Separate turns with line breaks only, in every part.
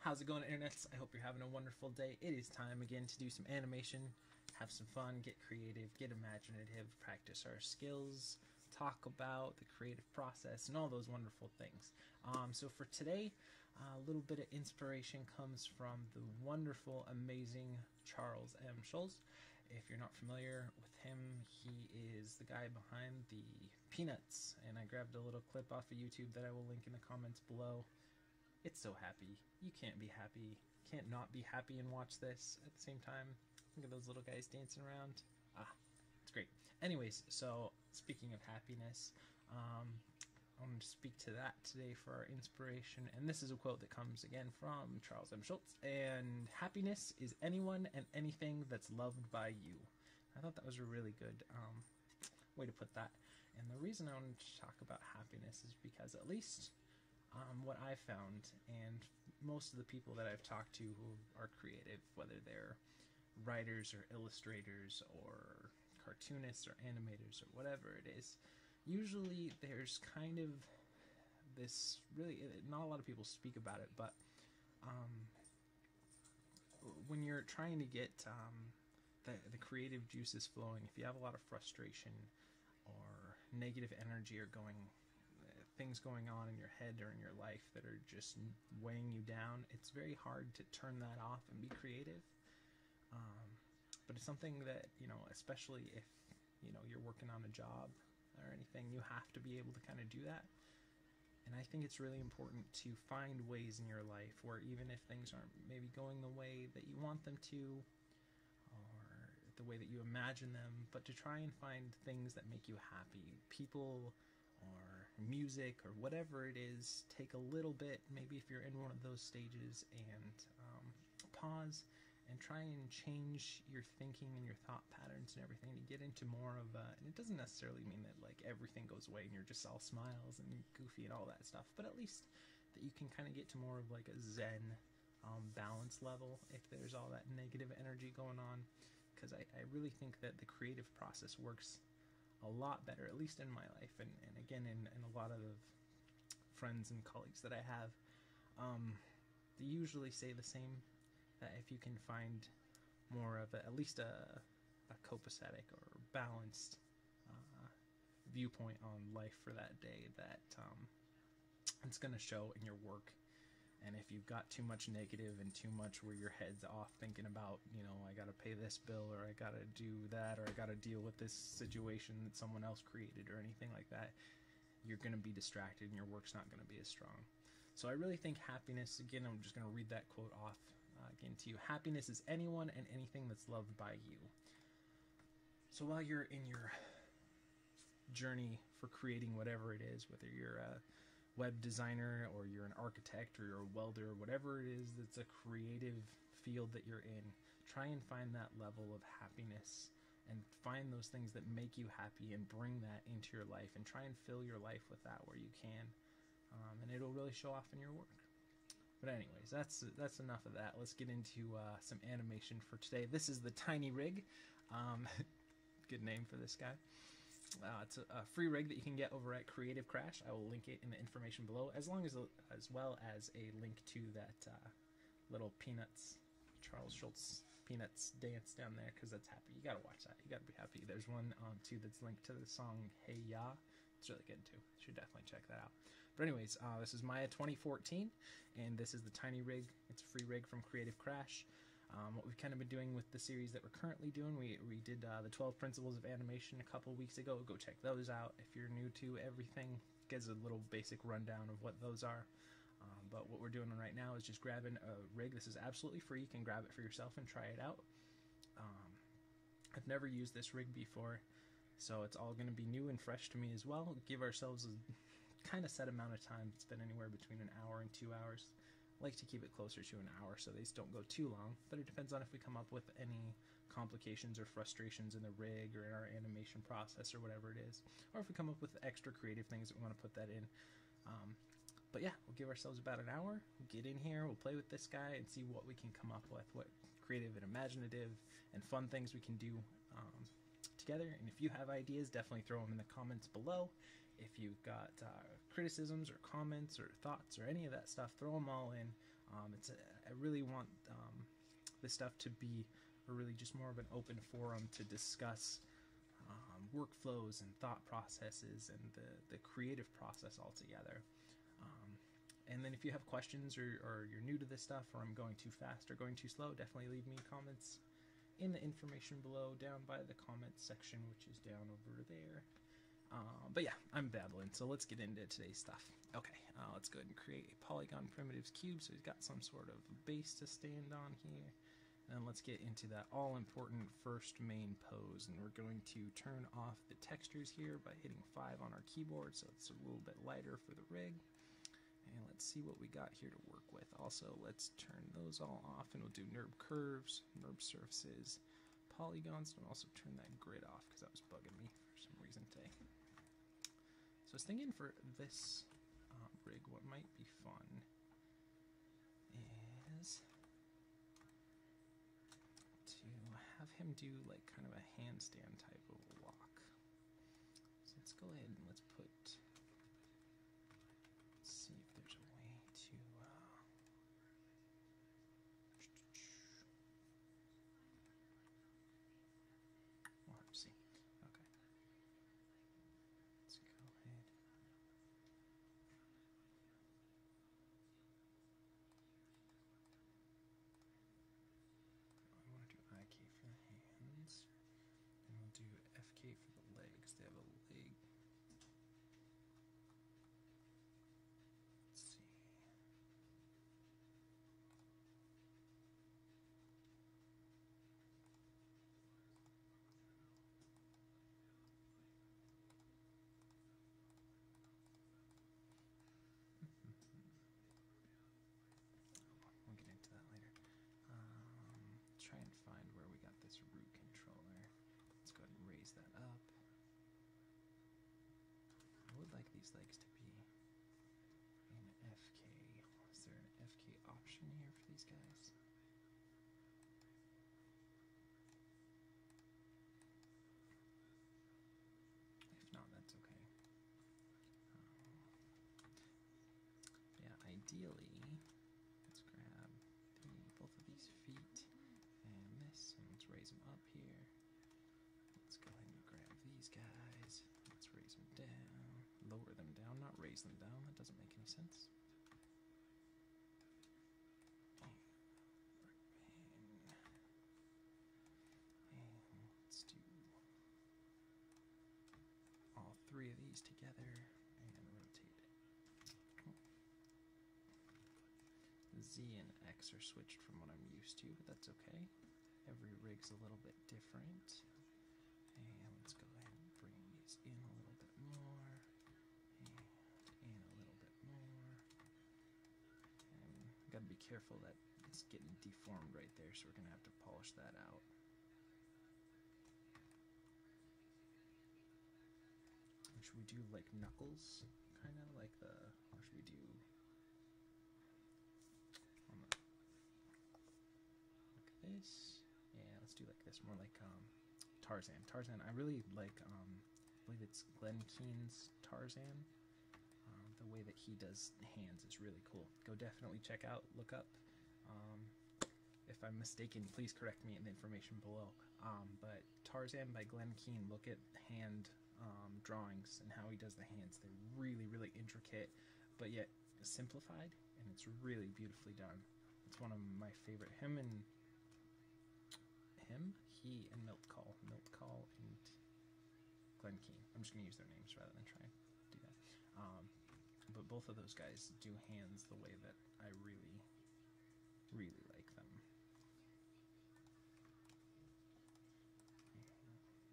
How's it going, internets? I hope you're having a wonderful day. It is time again to do some animation, have some fun, get creative, get imaginative, practice our skills, talk about the creative process, and all those wonderful things. So for today, a little bit of inspiration comes from the wonderful, amazing Charles M. Shulz. If you're not familiar with him, he is the guy behind the Peanuts, and I grabbed a little clip off of YouTube that I will link in the comments below. It's so happy. You can't be happy. Can't not be happy and watch this at the same time. Look at those little guys dancing around. It's great. Anyways, so speaking of happiness, I'm going to speak to that today for our inspiration. And this is a quote that comes again from Charles M. Schulz. And happiness is anyone and anything that's loved by you. I thought that was a really good way to put that. And the reason I wanted to talk about happiness is because at least what I've found, and most of the people that I've talked to who are creative, whether they're writers or illustrators or cartoonists or animators or whatever it is, usually there's kind of this really, not a lot of people speak about it, but when you're trying to get the creative juices flowing, if you have a lot of frustration or negative energy or things going on in your head or in your life that are just weighing you down, it's very hard to turn that off and be creative. But it's something that, especially if, you're working on a job or anything, you have to be able to kind of do that. And I think it's really important to find ways in your life where even if things aren't maybe going the way that you want them to, or the way that you imagine them, but to try and find things that make you happy. People or music or whatever it is, take a little bit, maybe if you're in one of those stages, and pause and try and change your thinking and your thought patterns and everything to get into more of a, and it doesn't necessarily mean that like everything goes away and you're just all smiles and goofy and all that stuff, but at least that you can kind of get to more of like a zen balance level if there's all that negative energy going on, because I really think that the creative process works a lot better, at least in my life, and again in a lot of the friends and colleagues that I have. They usually say the same, that if you can find more of at least a copacetic or balanced viewpoint on life for that day, that it's going to show in your work. And if you've got too much negative and too much where your head's off thinking about, I got to pay this bill, or I got to do that, or I got to deal with this situation that someone else created or anything like that, you're going to be distracted and your work's not going to be as strong. So I really think happiness, again, I'm just going to read that quote off again to you. Happiness is anyone and anything that's loved by you. So while you're in your journey for creating whatever it is, whether you're a web designer or you're an architect or you're a welder or whatever it is that's a creative field that you're in, try and find that level of happiness and find those things that make you happy and bring that into your life and try and fill your life with that where you can, and it'll really show off in your work. But anyways, that's enough of that. Let's get into some animation for today. This is the Tiny Rig. Good name for this guy. It's a free rig that you can get over at Creative Crash. I will link it in the information below, as well as a link to that little Peanuts, Charles Schulz Peanuts dance down there, because that's happy. You gotta watch that. You gotta be happy. There's one too that's linked to the song Hey Ya. It's really good too. You should definitely check that out. But anyways, this is Maya 2014, and this is the Tiny Rig. It's a free rig from Creative Crash. What we've kind of been doing with the series that we're currently doing, we did the 12 Principles of Animation a couple weeks ago. Go check those out if you're new to everything. It gives a little basic rundown of what those are. But what we're doing right now is just grabbing a rig. This is absolutely free. You can grab it for yourself and try it out. I've never used this rig before, so it's all going to be new and fresh to me as well. Give ourselves a kind of set amount of time. It's been anywhere between an hour and 2 hours. I like to keep it closer to an hour so these don't go too long, but it depends on if we come up with any complications or frustrations in the rig or in our animation process or whatever it is, or if we come up with extra creative things that we want to put that in. But yeah, we'll give ourselves about an hour, we'll get in here, we'll play with this guy and see what we can come up with, what creative and imaginative and fun things we can do together. And if you have ideas, definitely throw them in the comments below. If you've got criticisms or comments or thoughts or any of that stuff, throw them all in. I really want this stuff to be really just more of an open forum to discuss workflows and thought processes and the creative process altogether. And then if you have questions or you're new to this stuff, or I'm going too fast or going too slow, definitely leave me comments in the information below down by the comments section, which is down over there. But yeah, I'm babbling, so let's get into today's stuff. Okay, let's go ahead and create a polygon primitives cube so we've got some sort of base to stand on here. And let's get into that all-important first main pose, and we're going to turn off the textures here by hitting 5 on our keyboard so it's a little bit lighter for the rig. And let's see what we got here to work with. Also, let's turn those all off, and we'll do NURB curves, NURB surfaces, polygons, and also turn that grid off because that was bugging me for some reason today. So I was thinking for this rig, what might be fun is to have him do like kind of a handstand type of walk. So let's go ahead and let's see if there's a way to we'll have to see. Okay. Let's go ahead. I want to do IK for the hands, and we'll do FK for the legs. They have a leg. Let's see. We'll get into that later. Try and find where we got this root controller. Let's go ahead and raise that up. I would like these legs to be in FK. Is there an FK option here for these guys? If not, that's okay. Yeah, ideally, let's grab both of these feet and this, and let's raise them up here. Let's go ahead and grab these guys. Let's raise them down, lower them down, not raise them down. That doesn't make any sense. And let's do all 3 of these together and rotate it. Z and X are switched from what I'm used to, but that's okay. Every rig's a little bit different. And let's go ahead and bring these in a little bit more, and in a little bit more. And gotta be careful that it's getting deformed right there, so we're gonna have to polish that out. Should we do like knuckles, kind of like the, or should we do like this? Yeah, let's do like this, more like Tarzan. Tarzan, I really like, I believe it's Glenn Keane's Tarzan. The way that he does hands is really cool. Go definitely check out, look up. If I'm mistaken, please correct me in the information below. But Tarzan by Glenn Keane, look at hand drawings and how he does the hands. They're really, really intricate, but yet simplified, and it's really beautifully done. It's one of my favorite. He and Milt Call and Glenn Keane. I'm just gonna use their names rather than try and do that. But both of those guys do hands the way that I really, really like them.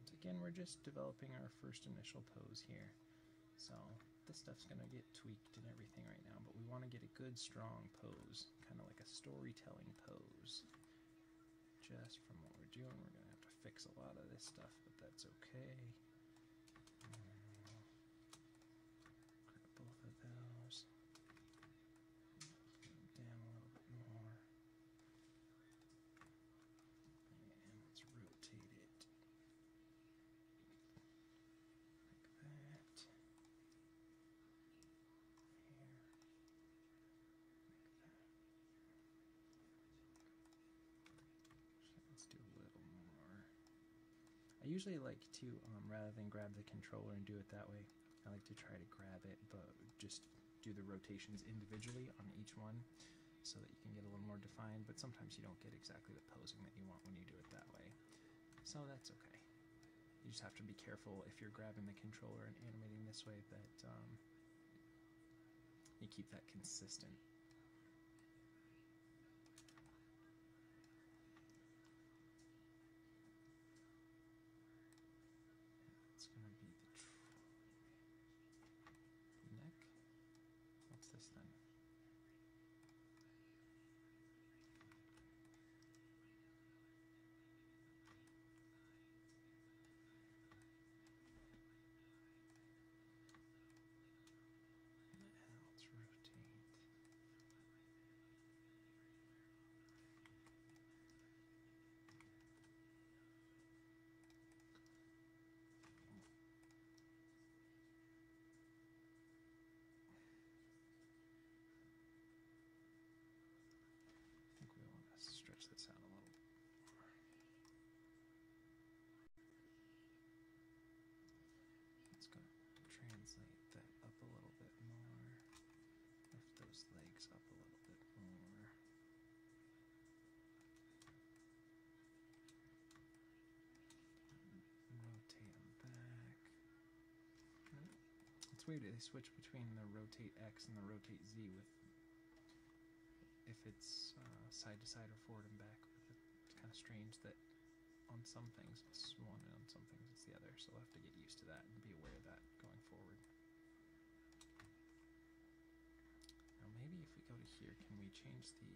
And again, we're just developing our first initial pose here, so this stuff's gonna get tweaked and everything right now, but we want to get a good strong pose, kind of like a storytelling pose. Just from what we're doing, we're gonna have to fix a lot of this stuff, but that's okay. Grab both of those. Down a little bit more. And let's rotate it. Like that. Here. Like that. I usually like to, rather than grab the controller and do it that way, I like to try to grab it, but just do the rotations individually on each one so that you can get a little more defined, but sometimes you don't get exactly the posing that you want when you do it that way. So that's okay. You just have to be careful if you're grabbing the controller and animating this way that you keep that consistent. It's going to be the neck. What's this then? Let's rotate. I think we want to stretch this out a little. Let's go translate that up a little bit more. Lift those legs up a little bit more. Rotate them back. It's weird, they switch between the rotate X and the rotate Z with if it's side to side or forward and back. It's kind of strange that on some things it's one and on some things it's the other, so we'll have to get used to that and be aware of that going forward. Now maybe if we go to here, can we change the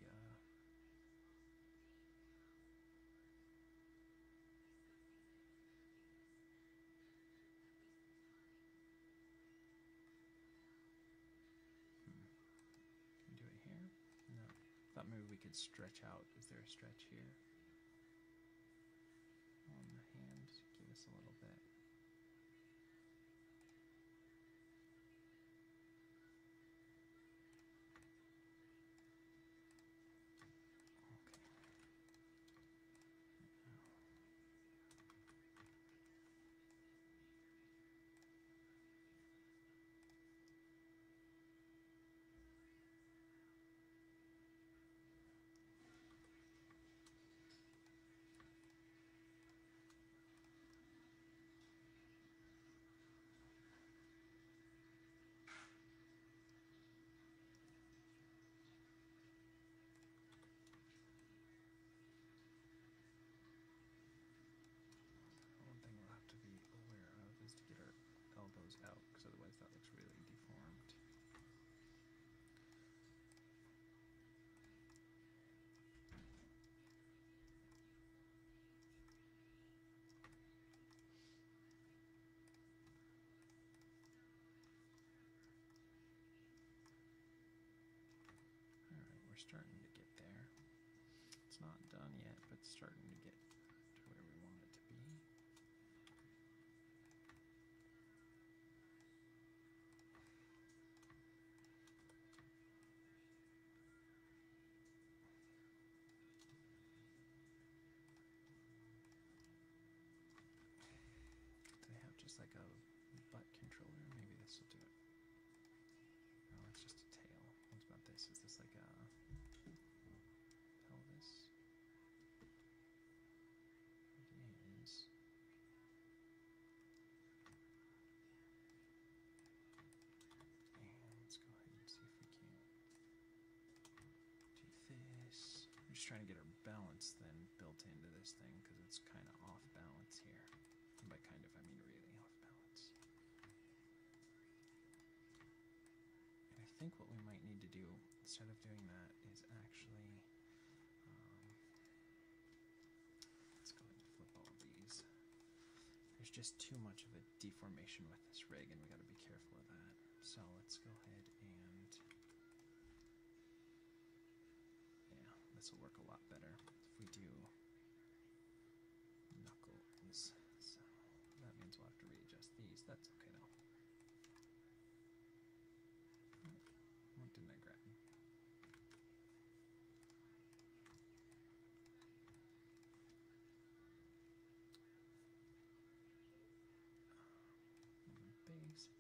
can we do it here? No. Thought maybe we could stretch out. Is there a stretch here? On the hand, give us a little bit. One thing we'll have to be aware of is to get our elbows out, because otherwise that looks really deformed. Alright, we're starting to get there. It's not done yet, but it's starting to get to where we want it to be. Do they have just like a butt controller? Maybe this will do it. No, it's just a tail. What about this? Is this like a pelvis? It is. And let's go ahead and see if we can do this. I'm just trying to get our balance then built into this thing because it's kind of off balance here. And by kind of, I mean really off balance. And I think what we might need to do instead of doing that is actually, let's go ahead and flip all of these. There's just too much of a deformation with this rig, and we got to be careful of that. So let's go ahead and, yeah, this will work a lot better if we do knuckles. So that means we'll have to readjust these. That's okay though. What didn't I grab?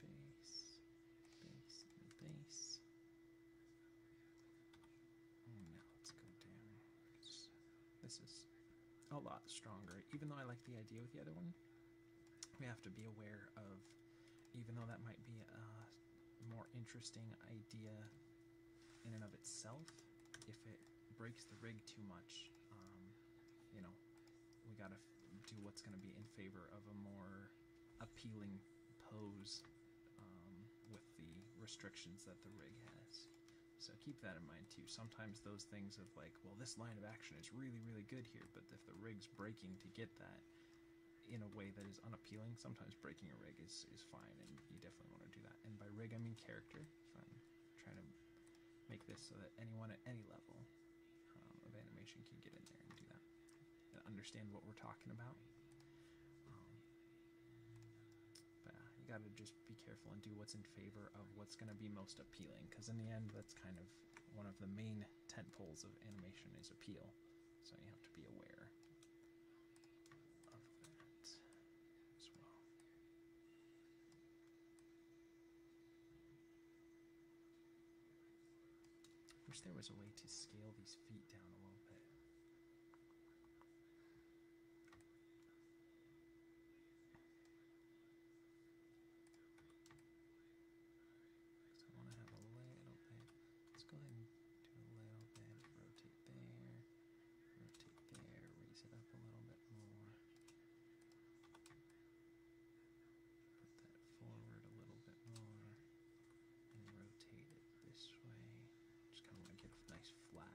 base, base, base, base. Now let's go down. This is a lot stronger. Even though I like the idea with the other one, we have to be aware of, even though that might be a more interesting idea in and of itself, if it breaks the rig too much, you know, we gotta do what's gonna be in favor of a more appealing pose with the restrictions that the rig has. So keep that in mind too. Sometimes those things of like, well, this line of action is really, really good here, but if the rig's breaking to get that in a way that is unappealing, sometimes breaking a rig is fine, and you definitely want to do that. And by rig, I mean character. So I'm trying to make this so that anyone at any level of animation can get in there and do that and understand what we're talking about. But you got to just be careful and do what's in favor of what's going to be most appealing, because in the end, that's kind of one of the main tent poles of animation is appeal. So you have to be aware of that as well. Wish there was a way to scale these feet down a little bit. So I want to have a little bit. Let's go ahead and do a little bit. Rotate there, raise it up a little bit more. Put that forward a little bit more, and rotate it this way. Just kind of want to get a nice flat.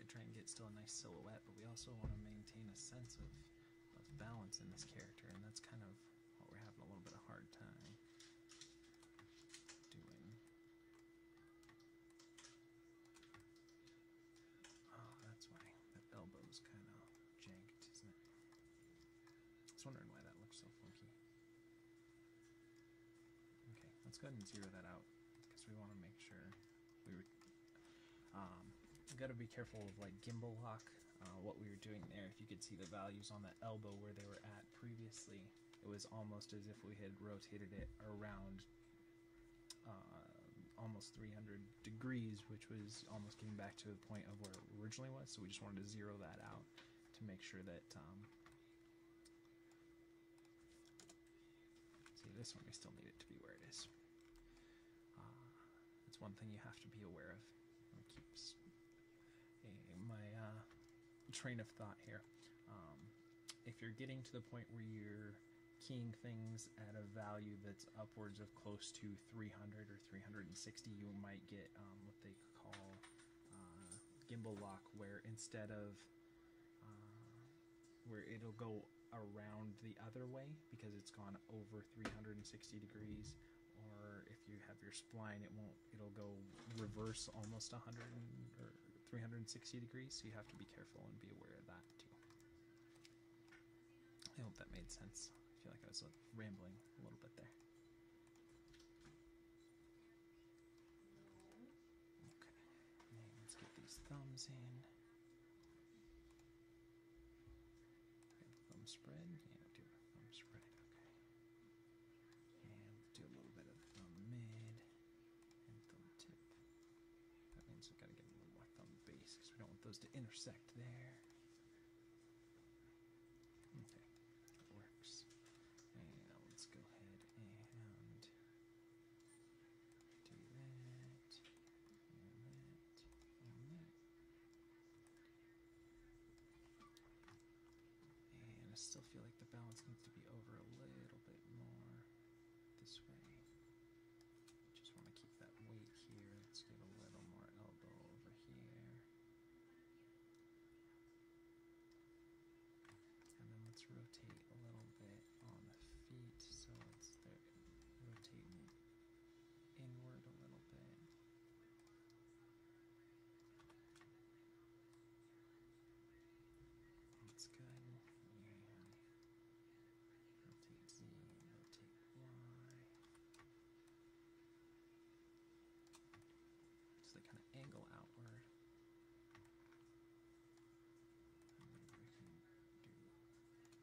Try and get still a nice silhouette, but we also want to maintain a sense of balance in this character, and that's kind of what we're having a little bit of hard time doing. Oh, that's why that elbow's kind of janked, isn't it? I was wondering why that looks so funky. Okay, let's go ahead and zero that out, because we want to make sure we were got to be careful of like gimbal lock, what we were doing there. If you could see the values on that elbow where they were at previously, it was almost as if we had rotated it around almost 300 degrees, which was almost getting back to the point of where it originally was. So we just wanted to zero that out to make sure that see, this one we still need it to be where it is. That's one thing you have to be aware of. It keeps my train of thought here. If you're getting to the point where you're keying things at a value that's upwards of close to 300 or 360, you might get what they call gimbal lock, where instead of where it'll go around the other way because it's gone over 360 degrees, or if you have your spline, it'll go reverse almost 100 or 360 degrees, so you have to be careful and be aware of that too. I hope that made sense. I feel like I was rambling a little bit there. Okay, and let's get these thumbs in. Thumb spread, yeah, do a thumb spread, okay. And do a little bit of thumb mid and thumb tip. That means we've got to get a little more thumb base because we don't want those to intersect there. Okay, that works. And now let's go ahead and do that. And still feel like the balance needs to be over a little bit more this way. Just want to keep that weight here. Let's get a little more elbow over here. And then let's rotate a little bit on the feet so they're rotating inward a little bit. That's good. And rotate Z, rotate Y. So they kind of angle outward. And maybe we can do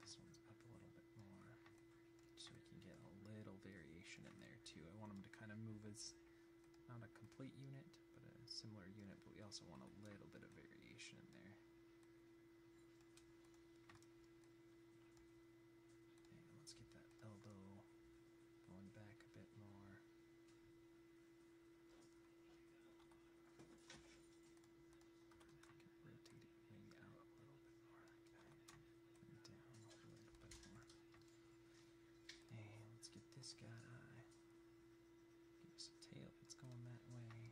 this one's up a little bit more so we can get a little variation in there too. I want them to kind of move as not a complete unit, but a similar unit, but we also want a little bit of variation in there. And let's get that elbow going back a bit more. Rotate it maybe out a little bit more like that. And down a little bit more. And let's get this guy. Give us a tail that's going that way.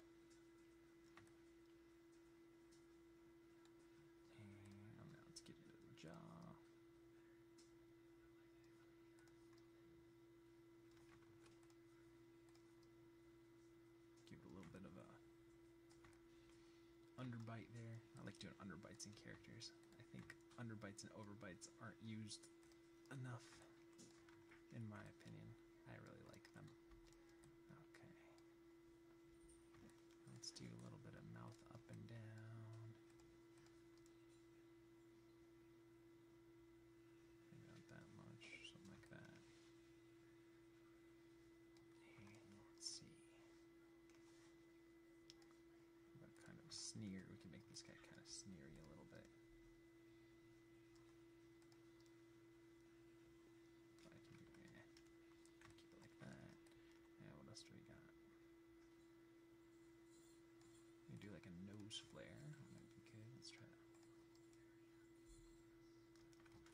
And now let's get into the jaw. Give it a little bit of a underbite there. I like doing underbites in characters. I think underbites and overbites aren't used enough, in my opinion. I really like them. Okay. Let's do a little bit of mouth up and down. Maybe not that much, something like that. And let's see. What kind of sneer? We can make this guy kind of sneery a little bit. I can do, yeah. Keep it like that. Yeah, what else do we got? We can do like a nose flare. That might be good. Let's try that.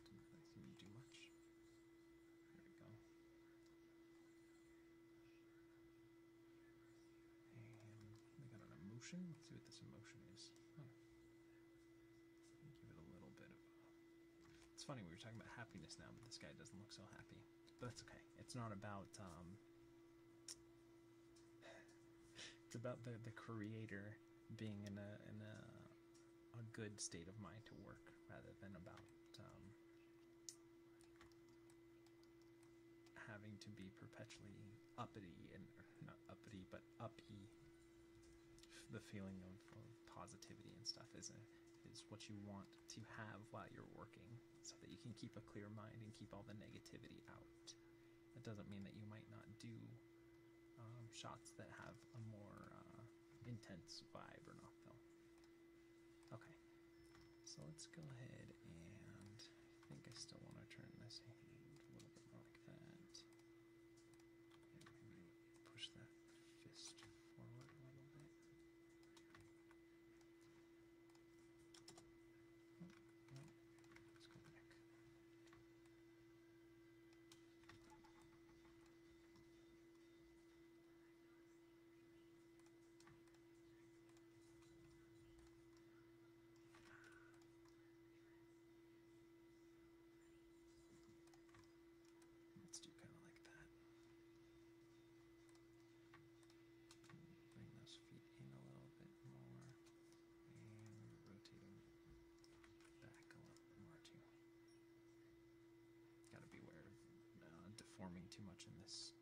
Didn't seem to do much. There we go. And we got an emotion. Let's see what this emotion is. Huh. Give it a little bit of a... It's funny, we were talking about happiness now, but this guy doesn't look so happy. But that's okay. It's not about... it's about the creator being in a good state of mind to work, rather than about having to be perpetually uppity, and not uppity, but uppy. The feeling of positivity and stuff is what you want to have while you're working, so that you can keep a clear mind and keep all the negativity out. That doesn't mean that you might not do shots that have a more intense vibe or not, though. Okay, so let's go ahead and I think I still want to turn this hand a little bit more like that. And maybe push that fist forward a little bit. Oh, no, let's go back. Let's do kind of like that. Bring those feet in a little bit more, and rotate them back a little bit more too. Got to be aware of deforming too much in this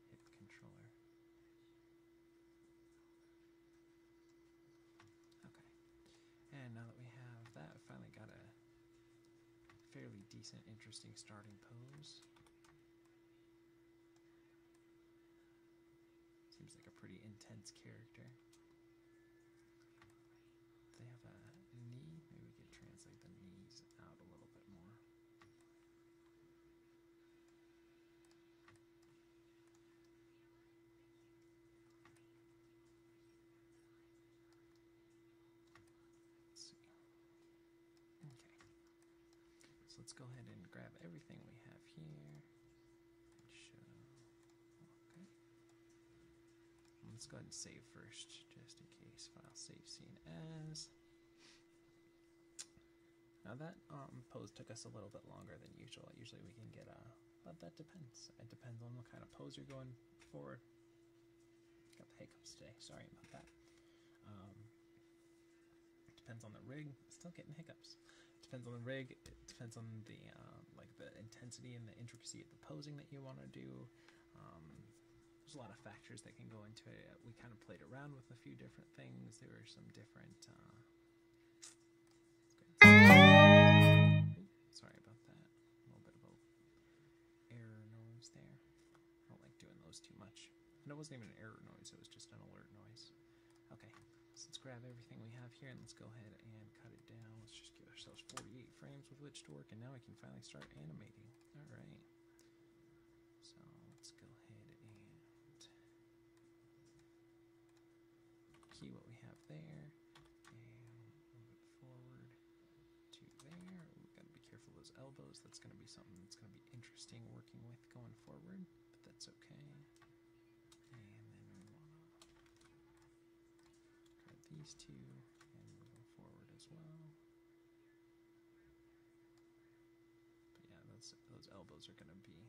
hip controller. Okay, and now that we have that, we finally got a fairly decent, interesting starting pose. Seems like a pretty intense character. They have a knee. Maybe we could translate the knees out a little bit more. Let's see. Okay. So let's go ahead and grab everything we have here. And show. Okay. Let's go ahead and save first, just in case. File save scene as. Now that pose took us a little bit longer than usual. Usually we can get but that depends. It depends on what kind of pose you're going for. Got the hiccups today. Sorry about that. Depends on the rig. Still getting hiccups. Depends on the rig. It depends on the like the intensity and the intricacy of the posing that you want to do. There's a lot of factors that can go into it. We kind of played around with a few different things. There were some different. Sorry about that. A little bit of a error noise there. I don't like doing those too much. And it wasn't even an error noise. It was just an alert noise. Okay. So let's grab everything we have here and let's go ahead and cut it down. Let's just give ourselves 48 frames with which to work, and now we can finally start animating. Alright. So let's go ahead and key what we have there and move it forward to there. We've got to be careful of those elbows. That's going to be something that's going to be interesting working with going forward, but that's okay. And then we want to grab these two and move them forward as well. But yeah, those elbows are going to be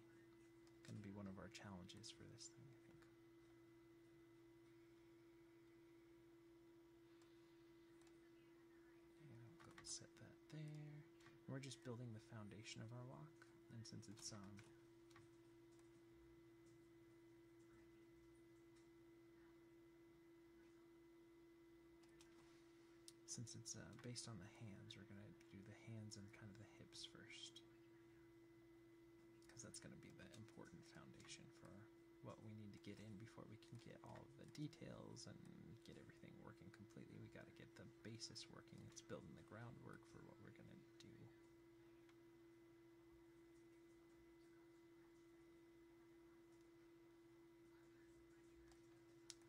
one of our challenges for this thing, I think. And we'll go and set that there. And we're just building the foundation of our walk, and since it's based on the hands, we're going to do the hands and kind of the hips first, because that's going to be the important foundation for what we need to get in before we can get all of the details and get everything working completely. We got to get the basis working. It's building the groundwork for what we're going to do.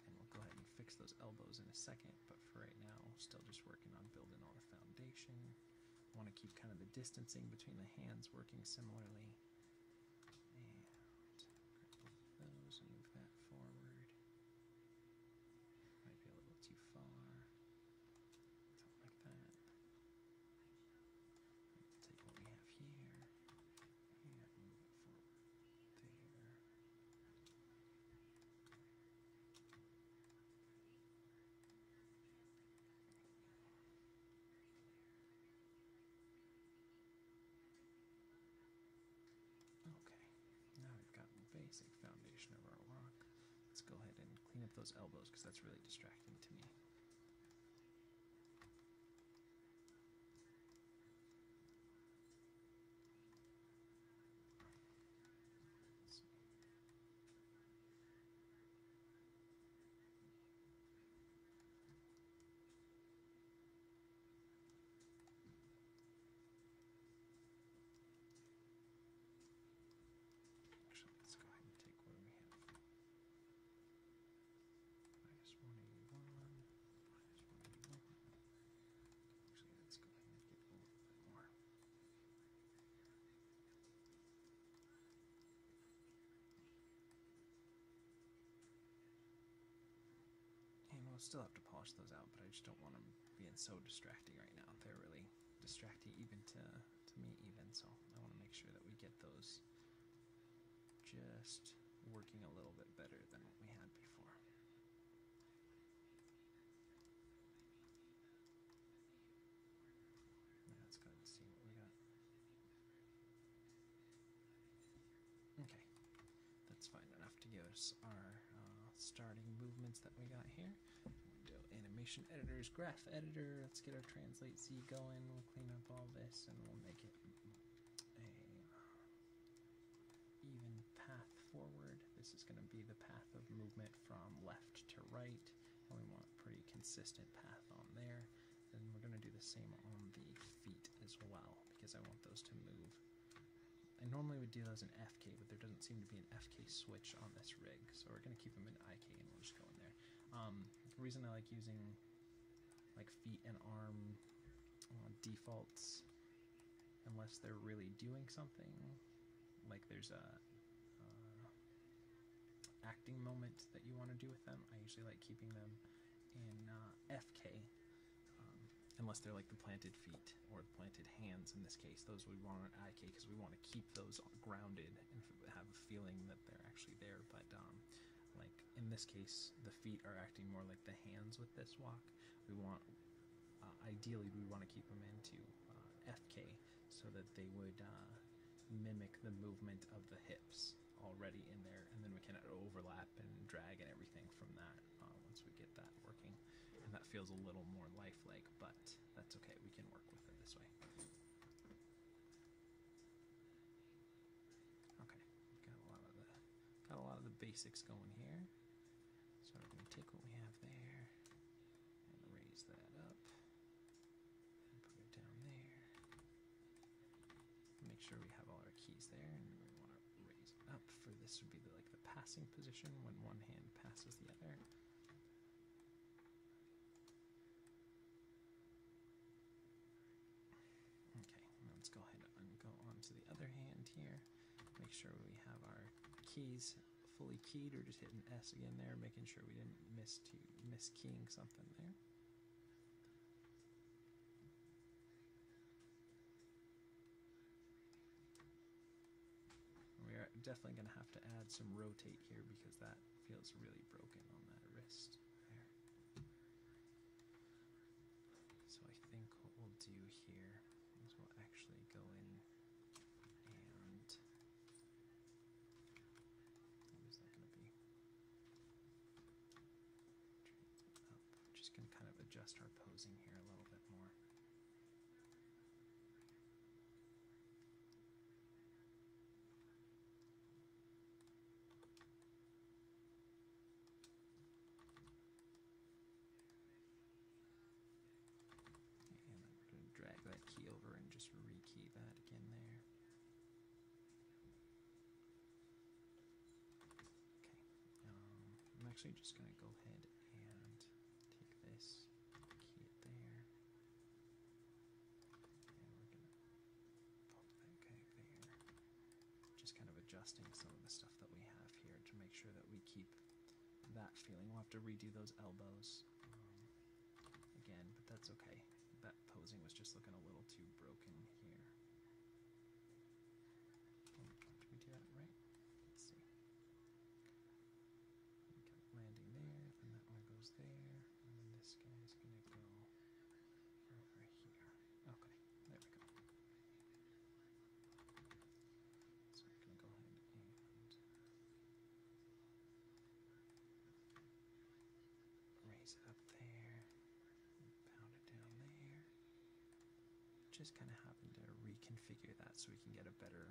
And we'll go ahead and fix those elbows in a second, but for right now, still just working on building all the foundation. I want to keep kind of the distancing between the hands working similarly. And grab those and move that forward. Might be a little too far. Something like that. Take what we have here and move it forward there. Okay, now we've got the basic foundation of our walk. Let's go ahead and clean up those elbows because that's really distracting to me. Actually, let's go ahead and take what we have. Minus 181. Minus 181. Actually, let's go ahead and get a little bit more. And we'll still have to polish those out, but I just don't want them being so distracting right now. They're really distracting even to me even, so I want to make sure that we get those just working a little bit better than what we had before. Now let's go ahead and see what we got. Okay, that's fine enough to give us our starting movements that we got here. Window animation editors, graph editor. Let's get our translate Z going. We'll clean up all this and we'll make it a even path forward. This is going to be the path of movement from left to right, and we want a pretty consistent path on there. And we're going to do the same on the feet as well, because I want those to move. I normally would do those in FK, but there doesn't seem to be an FK switch on this rig, so we're going to keep them in IK and we'll just go in there. The reason I like using like feet and arm defaults, unless unless they're really doing something, like there's a acting moment that you want to do with them. I usually like keeping them in FK, unless they're like the planted feet or the planted hands in this case. Those we want in IK because we want to keep those grounded and have a feeling that they're actually there. But like in this case, the feet are acting more like the hands with this walk. We want, ideally, we want to keep them into FK so that they would mimic the movement of the hips already in there, and then we can overlap and drag and everything from that once we get that working. And that feels a little more lifelike, but that's okay. We can work with it this way. Okay, got a lot of the basics going here. So we're going to take what we have there and raise that up and put it down there. Make sure we have all our keys there, and we want to raise up for this would be like the passing position when one hand passes the other. Okay, let's go ahead and go on to the other hand here. Make sure we have our keys fully keyed, or just hitting S again there, making sure we didn't miss keying something there. We are definitely going to have to add some rotate here because that feels really broken on that wrist there. So I think what we'll do here is we'll actually go in and what is that going to be? Up. Just going to kind of adjust our posing here a little bit more. Drag that key over and just rekey that again there. Okay, I'm actually just going to go ahead and take this, key it there, and we're going to pop that guy there. Just kind of adjusting some of the stuff that we have here to make sure that we keep that feeling. We'll have to redo those elbows again, but that's okay. That posing was just looking a little too broken here. Did we do that right? Let's see. Okay, landing there, and that one goes there, and then this guy's gonna go over here. Okay, there we go. So I'm gonna go ahead and raise it up there. Just kind of happen to reconfigure that so we can get a better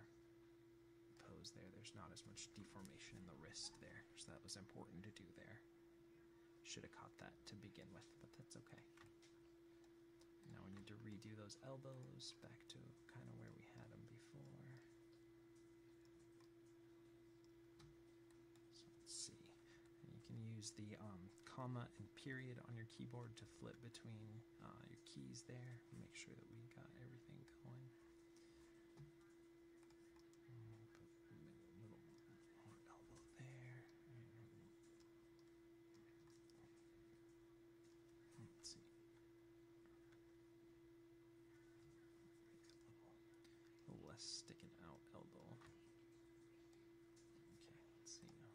pose there. There's not as much deformation in the wrist there, so that was important to do there. Should have caught that to begin with, but that's okay. Now we need to redo those elbows back to kind of where we had them before. So let's see. And you can use the comma and period on your keyboard to flip between your keys there. Make sure that we got everything going. Put a little more elbow there. Let's see. A little less sticking out elbow. Okay, let's see now.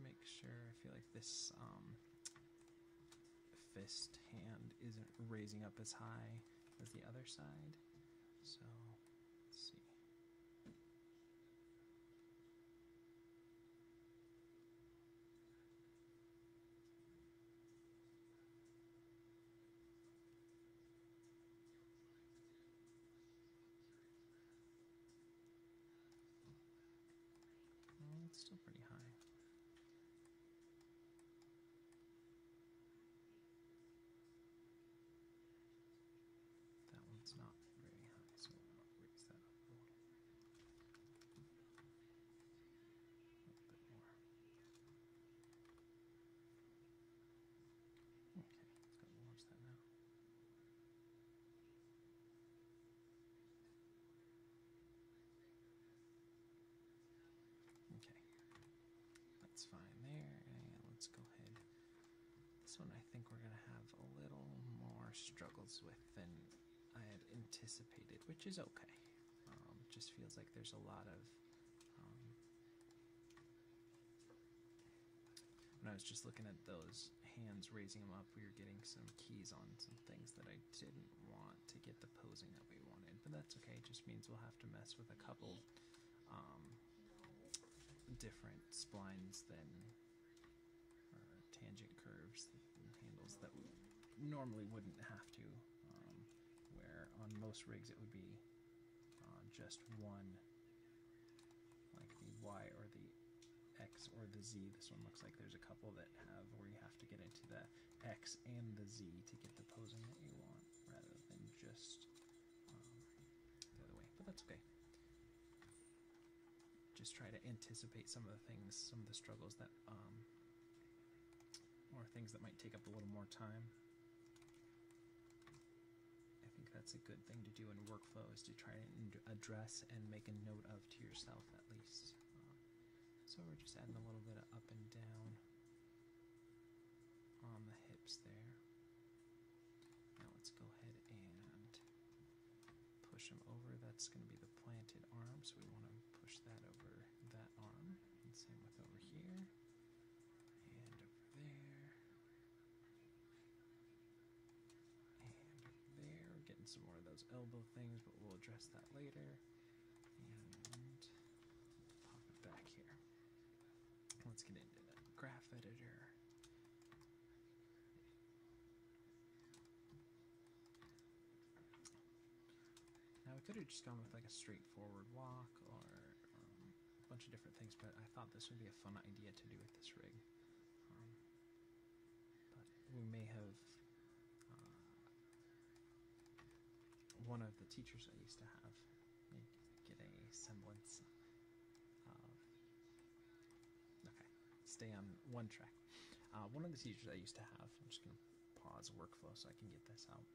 Make sure, I feel like this fist hand isn't raising up as high as the other side, so let's see. It's still pretty high. It's not very high, so I'll raise that up a little. looks fine there. And let's go ahead. This one I think we're going to have a little more struggles with than I had anticipated, which is okay. Just feels like there's a lot of... when I was just looking at those hands, raising them up, we were getting some keys on some things that I didn't want to get the posing that we wanted. But that's okay, it just means we'll have to mess with a couple different splines than or tangent curves and handles that we normally wouldn't have to, where on most rigs it would be just one, like the Y or the X or the Z. This one looks like there's a couple that have where you have to get into the X and the Z to get the posing that you want, rather than just the other way, but that's okay. Just try to anticipate some of the things, some of the struggles that, or things that might take up a little more time. I think that's a good thing to do in workflow, is to try and address and make a note of to yourself at least. So we're just adding a little bit of up and down on the hips there. Now let's go ahead and push them over. That's going to be the planted arm, so we want to push that over that arm. And same with over here and over there and over there. We're getting some more of those elbow things, but we'll address that later. And pop it back here. Let's get into that graph editor. Now we could have just gone with like a straightforward walk or a bunch of different things, but I thought this would be a fun idea to do with this rig. But we may have one of the teachers I used to have get a semblance of... Okay, stay on one track. One of the teachers I used to have, I'm just going to pause workflow so I can get this out,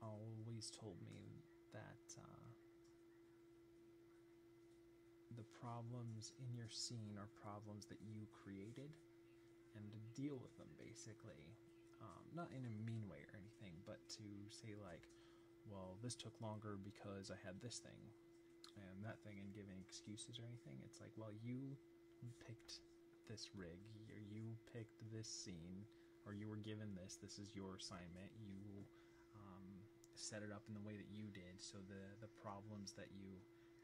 always told me that the problems in your scene are problems that you created, and to deal with them basically, not in a mean way or anything, but to say like, well, this took longer because I had this thing and that thing, and giving excuses or anything. It's like, well, you picked this rig, or you picked this scene, or you were given this is your assignment, you set it up in the way that you did, so the problems that you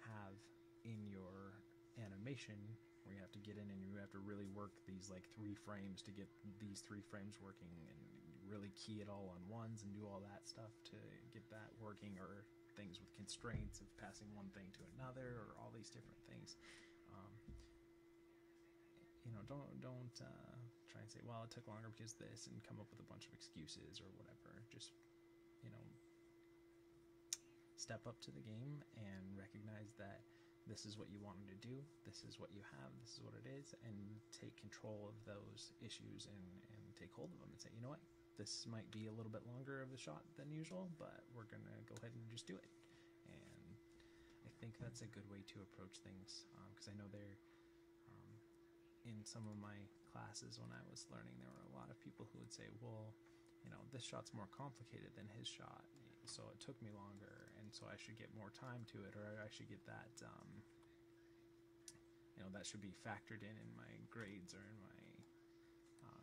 have in your animation, where you have to get in and you have to really work these like 3 frames to get these 3 frames working, and really key it all on ones and do all that stuff to get that working, or things with constraints of passing one thing to another, or all these different things. You know, don't try and say, well, it took longer because this, and come up with a bunch of excuses or whatever. Just, you know, step up to the game and recognize that this is what you wanted to do, this is what you have, this is what it is, and take control of those issues and take hold of them and say, you know what, this might be a little bit longer of a shot than usual, but we're going to go ahead and just do it. And I think that's a good way to approach things, because I know there, in some of my classes when I was learning, there were a lot of people who would say, well, you know, this shot's more complicated than his shot, so it took me longer, and so I should get more time to it, or I should get that, you know, that should be factored in my grades or in my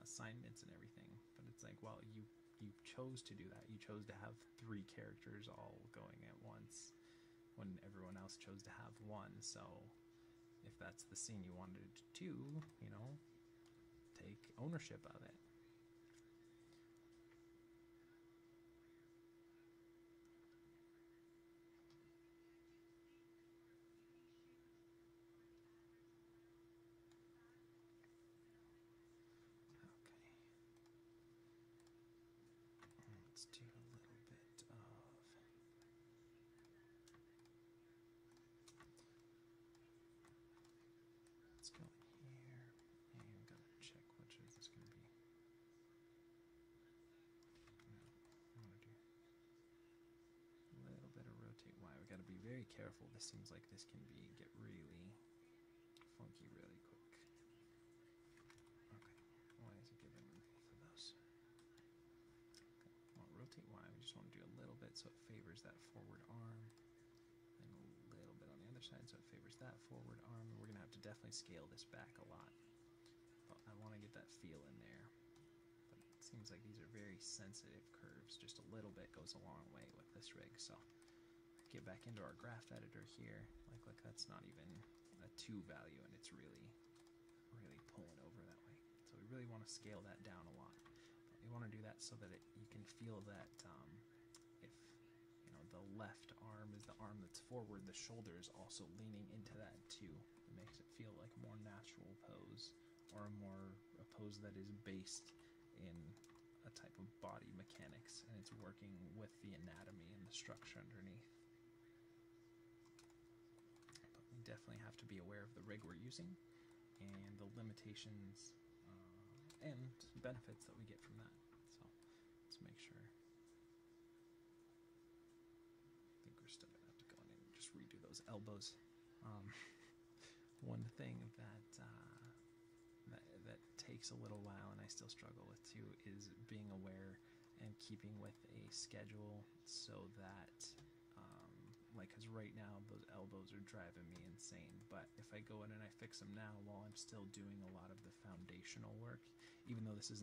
assignments and everything. But it's like, well, you chose to do that. You chose to have 3 characters all going at once when everyone else chose to have 1. So if that's the scene you wanted to do, you know, take ownership of it. Let's do a little bit of... Let's go in here, and gotta check which is this going to be. No, I want to do a little bit of rotate Y. We got to be very careful. This seems like this can get really funky really quick. rotate Y. We just want to do a little bit so it favors that forward arm, and a little bit on the other side so it favors that forward arm. And we're going to have to definitely scale this back a lot. But I want to get that feel in there. But it seems like these are very sensitive curves. Just a little bit goes a long way with this rig. So get back into our graph editor here. Like that's not even a 2 value, and it's really pulling over that way. So we really want to scale that down a lot. But we want to do that so that you can feel that if the left arm is the arm that's forward, the shoulder is also leaning into that too. It makes it feel like a more natural pose, or a pose that is based in a type of body mechanics, and it's working with the anatomy and the structure underneath. But we definitely have to be aware of the rig we're using and the limitations and benefits that we get from that. So let's make sure. I think we're still gonna have to go in and just redo those elbows. One thing that takes a little while, and I still struggle with too, is being aware and keeping with a schedule, so that because right now those elbows are driving me insane. But if I go in and I fix them now while I'm still doing a lot of the foundational work, even though this is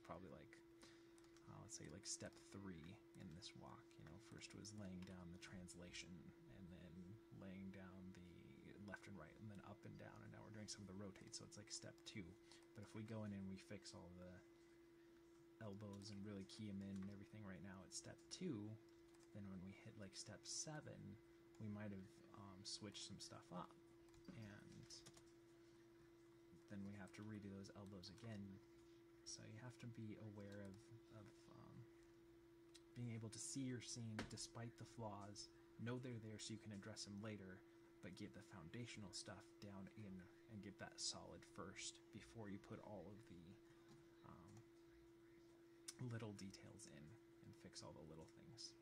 probably like let's say like step 3 in this walk. First was laying down the translation, and then laying down the left and right, and then up and down, and now we're doing some of the rotates, so it's like step 2. But if we go in and we fix all the elbows and really key them in and everything right now at step 2, then when we hit like step 7, we might have switched some stuff up, and then we have to redo those elbows again. So you have to be aware of being able to see your scene despite the flaws, know they're there so you can address them later, but get the foundational stuff down in and get that solid first before you put all of the little details in and fix all the little things.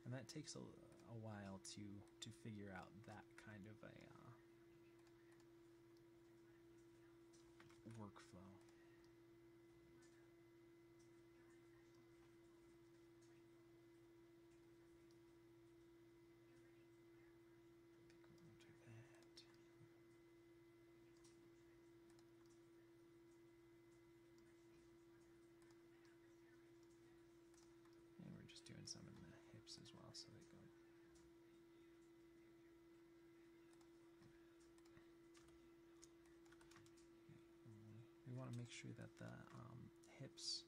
And that takes a while to figure out that kind of a workflow. Doing some in the hips as well, so they go. We want to make sure that the hips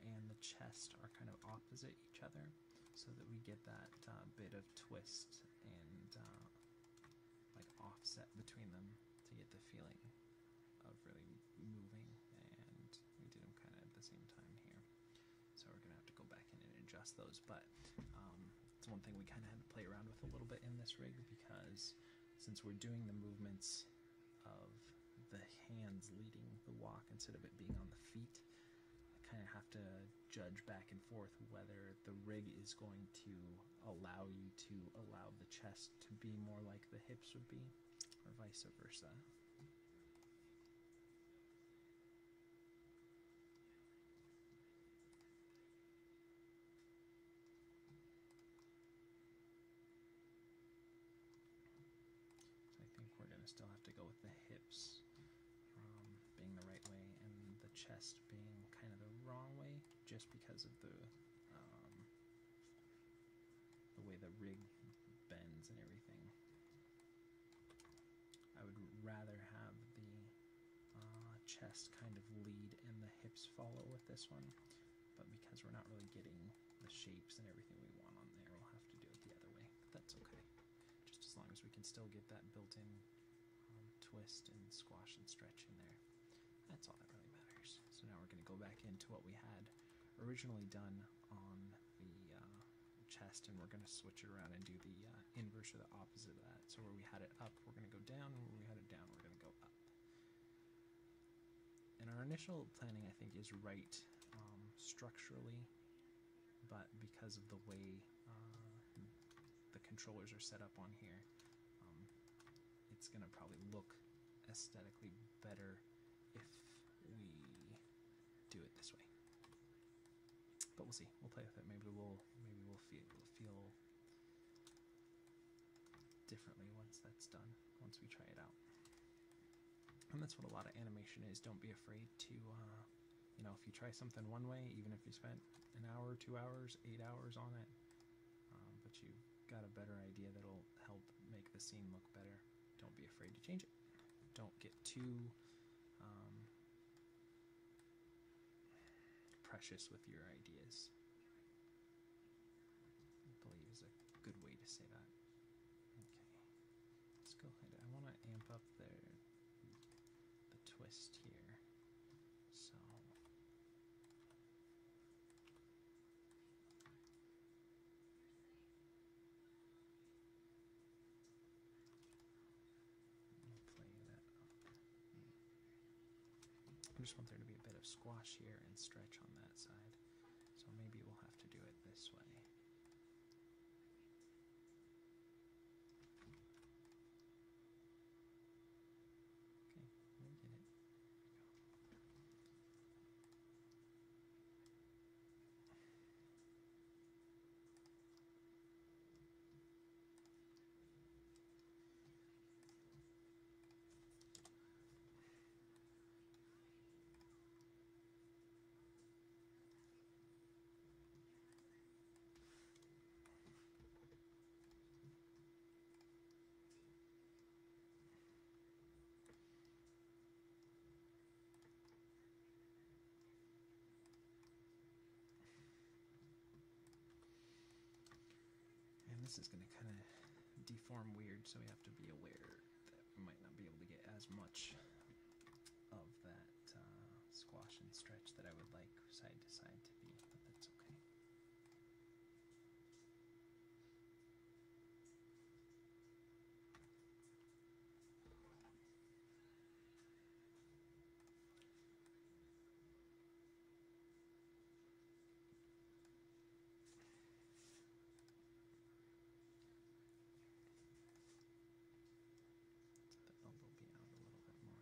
and the chest are kind of opposite each other, so that we get that bit of twist and like offset between them to get the feeling of really moving. And we did them kind of at the same time here. So we're going to have to go back in and adjust those, but it's one thing we kind of had to play around with a little bit in this rig, because since we're doing the movements of the hands leading the walk instead of it being on the feet, I kind of have to judge back and forth whether the rig is going to allow you to allow the chest to be more like the hips would be, or vice versa. Still have to go with the hips being the right way and the chest being kind of the wrong way, just because of the way the rig bends and everything. I would rather have the chest kind of lead and the hips follow with this one, but because we're not really getting the shapes and everything we want on there, we'll have to do it the other way. But that's okay, just as long as we can still get that built-in twist and squash and stretch in there. That's all that really matters. So now we're going to go back into what we had originally done on the chest, and we're going to switch it around and do the inverse or the opposite of that. So where we had it up, we're going to go down, and where we had it down, we're going to go up. And our initial planning, I think, is right structurally, but because of the way the controllers are set up on here, it's going to probably look aesthetically better if we do it this way. But we'll see. We'll play with it. Maybe we'll feel differently once that's done. Once we try it out. And that's what a lot of animation is. Don't be afraid to, you know, if you try something one way, even if you spent an hour, 2 hours, 8 hours on it, but you've got a better idea that'll help make the scene look better, don't be afraid to change it. Don't get too precious with your ideas, I believe is a good way to say that. Okay, let's go ahead. I want to amp up the twist here. So play that up. I just want there to be a bit of squash here and stretch on that side. So maybe we'll have to do it this way. Okay, we'll get it. This is going to kind of deform weird, so we have to be aware that we might not be able to get as much of that squash and stretch that I would like side to side to be, but that's okay. The elbow be out a little bit more.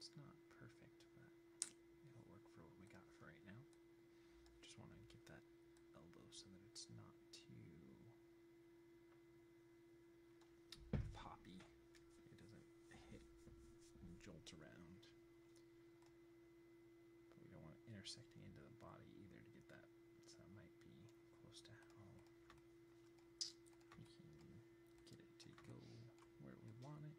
It's not perfect, but it'll work for what we got for right now. Just want to get that elbow so that it's not too poppy. It doesn't hit and jolt around. But we don't want it intersecting into the body either to get that. So that might be close to how we can get it to go where we want it.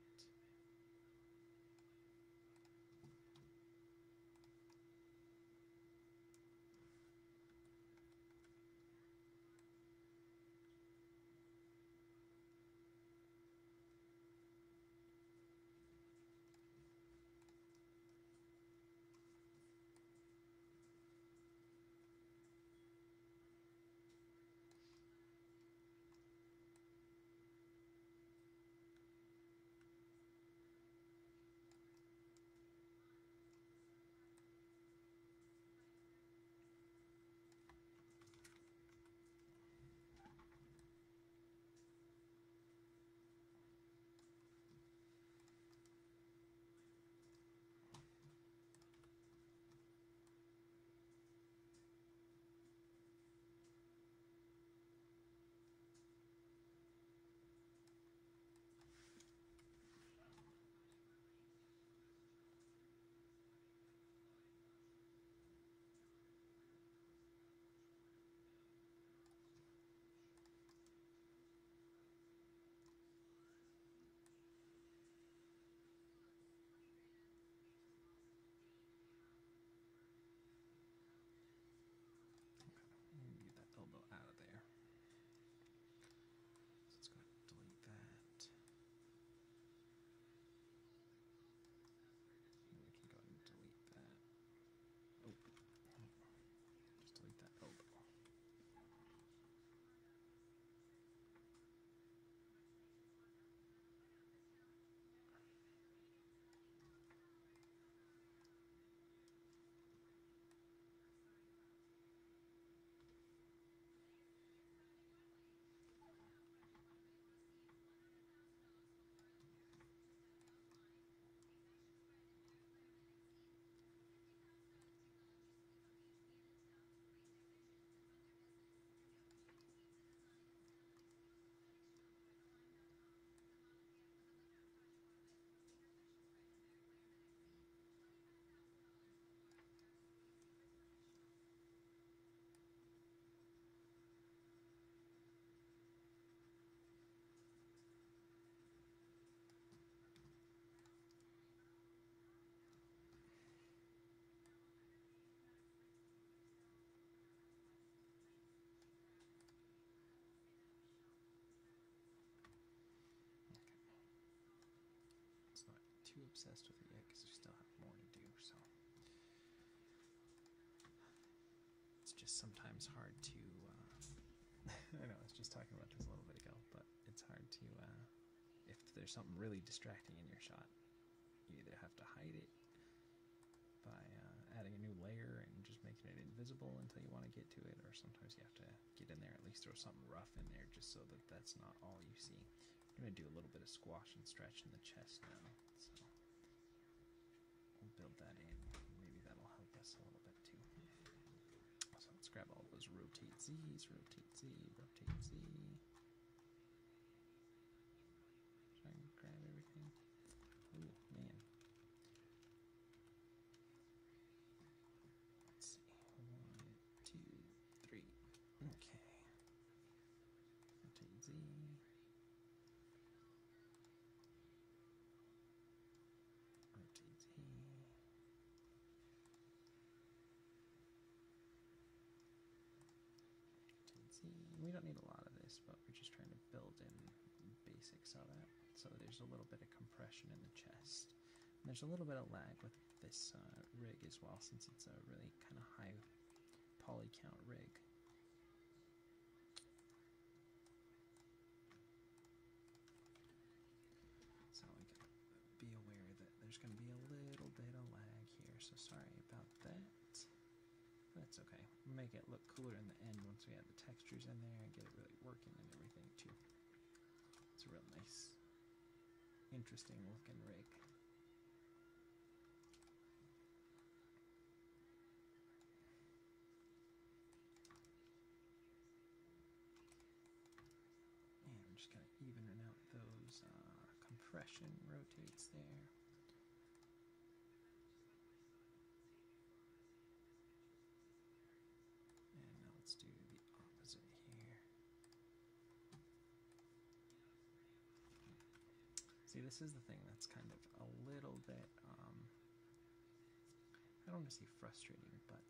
Get that elbow out of there. So let's go ahead and delete that. And we can go ahead and delete that. Oh, just delete that elbow. Not too obsessed with it yet because we still have more to do, so it's just sometimes hard to I know I was just talking about this a little bit ago, but it's hard to if there's something really distracting in your shot, you either have to hide it by adding a new layer and just making it invisible until you want to get to it, or sometimes you have to get in there, at least throw something rough in there just so that that's not all you see. I'm going to do a little bit of squash and stretch in the chest now, so we'll build that in. Maybe that'll help us a little bit too. So let's grab all those rotate Z's, rotate Z, rotate Z. Try and grab everything. Ooh, man. Let's see. 1, 2, 3. Okay. Rotate Z. We don't need a lot of this, but we're just trying to build in basics of it. So there's a little bit of compression in the chest. And there's a little bit of lag with this rig as well, since it's a really kind of high poly count rig. So we gotta be aware that there's going to be a little bit of lag here, so sorry about that. That's okay. We'll make it look cooler in the end once we add the textures in there and get it really working and everything too. It's a real nice, interesting looking rig. compression rotates there. And now let's do the opposite here. See, this is the thing that's kind of a little bit, I don't want to say frustrating, but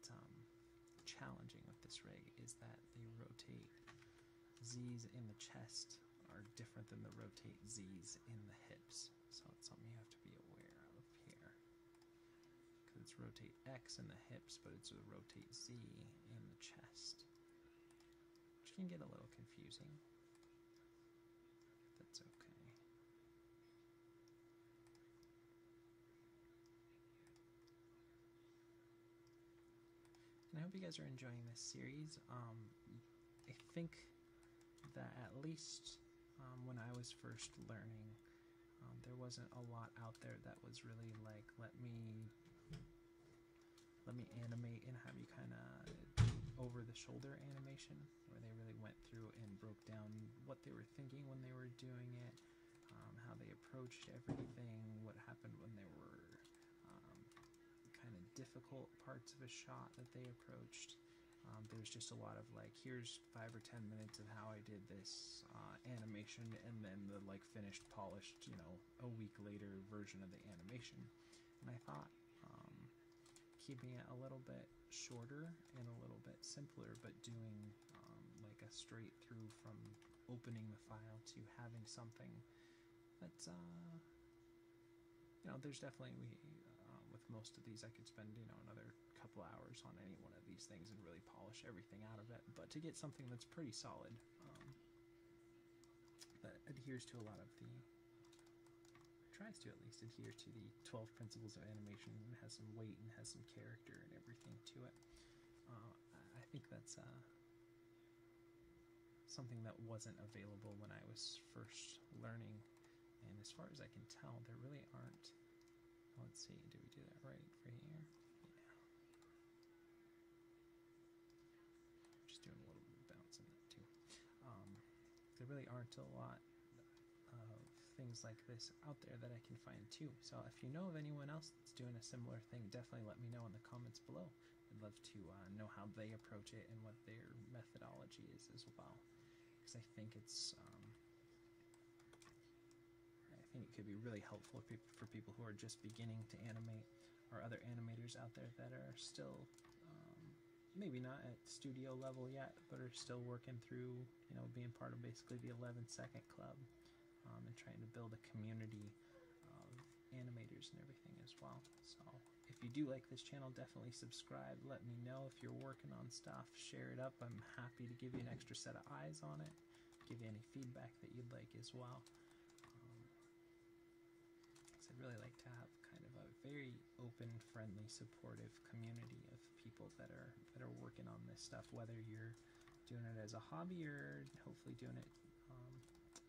challenging with this rig is that the rotate Z's in the chest are different than the rotate Z's in the hips. So it's something you have to be aware of here. Because it's rotate X in the hips, but it's a rotate Z in the chest. Which can get a little confusing. That's okay. And I hope you guys are enjoying this series. I think that at least when I was first learning, there wasn't a lot out there that was really like, let me animate and have you kind of over the shoulder animation, where they really went through and broke down what they were thinking when they were doing it, how they approached everything, what happened when there were kind of difficult parts of a shot that they approached. There's just a lot of like, here's 5 or 10 minutes of how I did this animation, and then the like finished, polished, you know, a week later version of the animation. And I thought keeping it a little bit shorter and a little bit simpler, but doing like a straight through from opening the file to having something that's you know, there's definitely with most of these I could spend, you know, another couple hours on any one of these things and really polish everything out of it, but to get something that's pretty solid, that adheres to a lot of the, tries to at least adhere to the 12 principles of animation, and has some weight and has some character and everything to it. I think that's something that wasn't available when I was first learning, and as far as I can tell, there really aren't. Let's see, do we do that right for here? Yeah. Just doing a little bit of bounce in that too. There really aren't a lot of things like this out there that I can find too. So if you know of anyone else that's doing a similar thing, definitely let me know in the comments below. I'd love to know how they approach it and what their methodology is as well. Because I think it's I think it could be really helpful for people who are just beginning to animate, or other animators out there that are still maybe not at studio level yet, but are still working through, you know, being part of basically the 11-second club, and trying to build a community of animators and everything as well. So if you do like this channel, definitely subscribe. Let me know if you're working on stuff. Share it up. I'm happy to give you an extra set of eyes on it. Give you any feedback that you'd like as well. I'd really like to have kind of a very open, friendly, supportive community of people that are working on this stuff, whether you're doing it as a hobby or hopefully doing it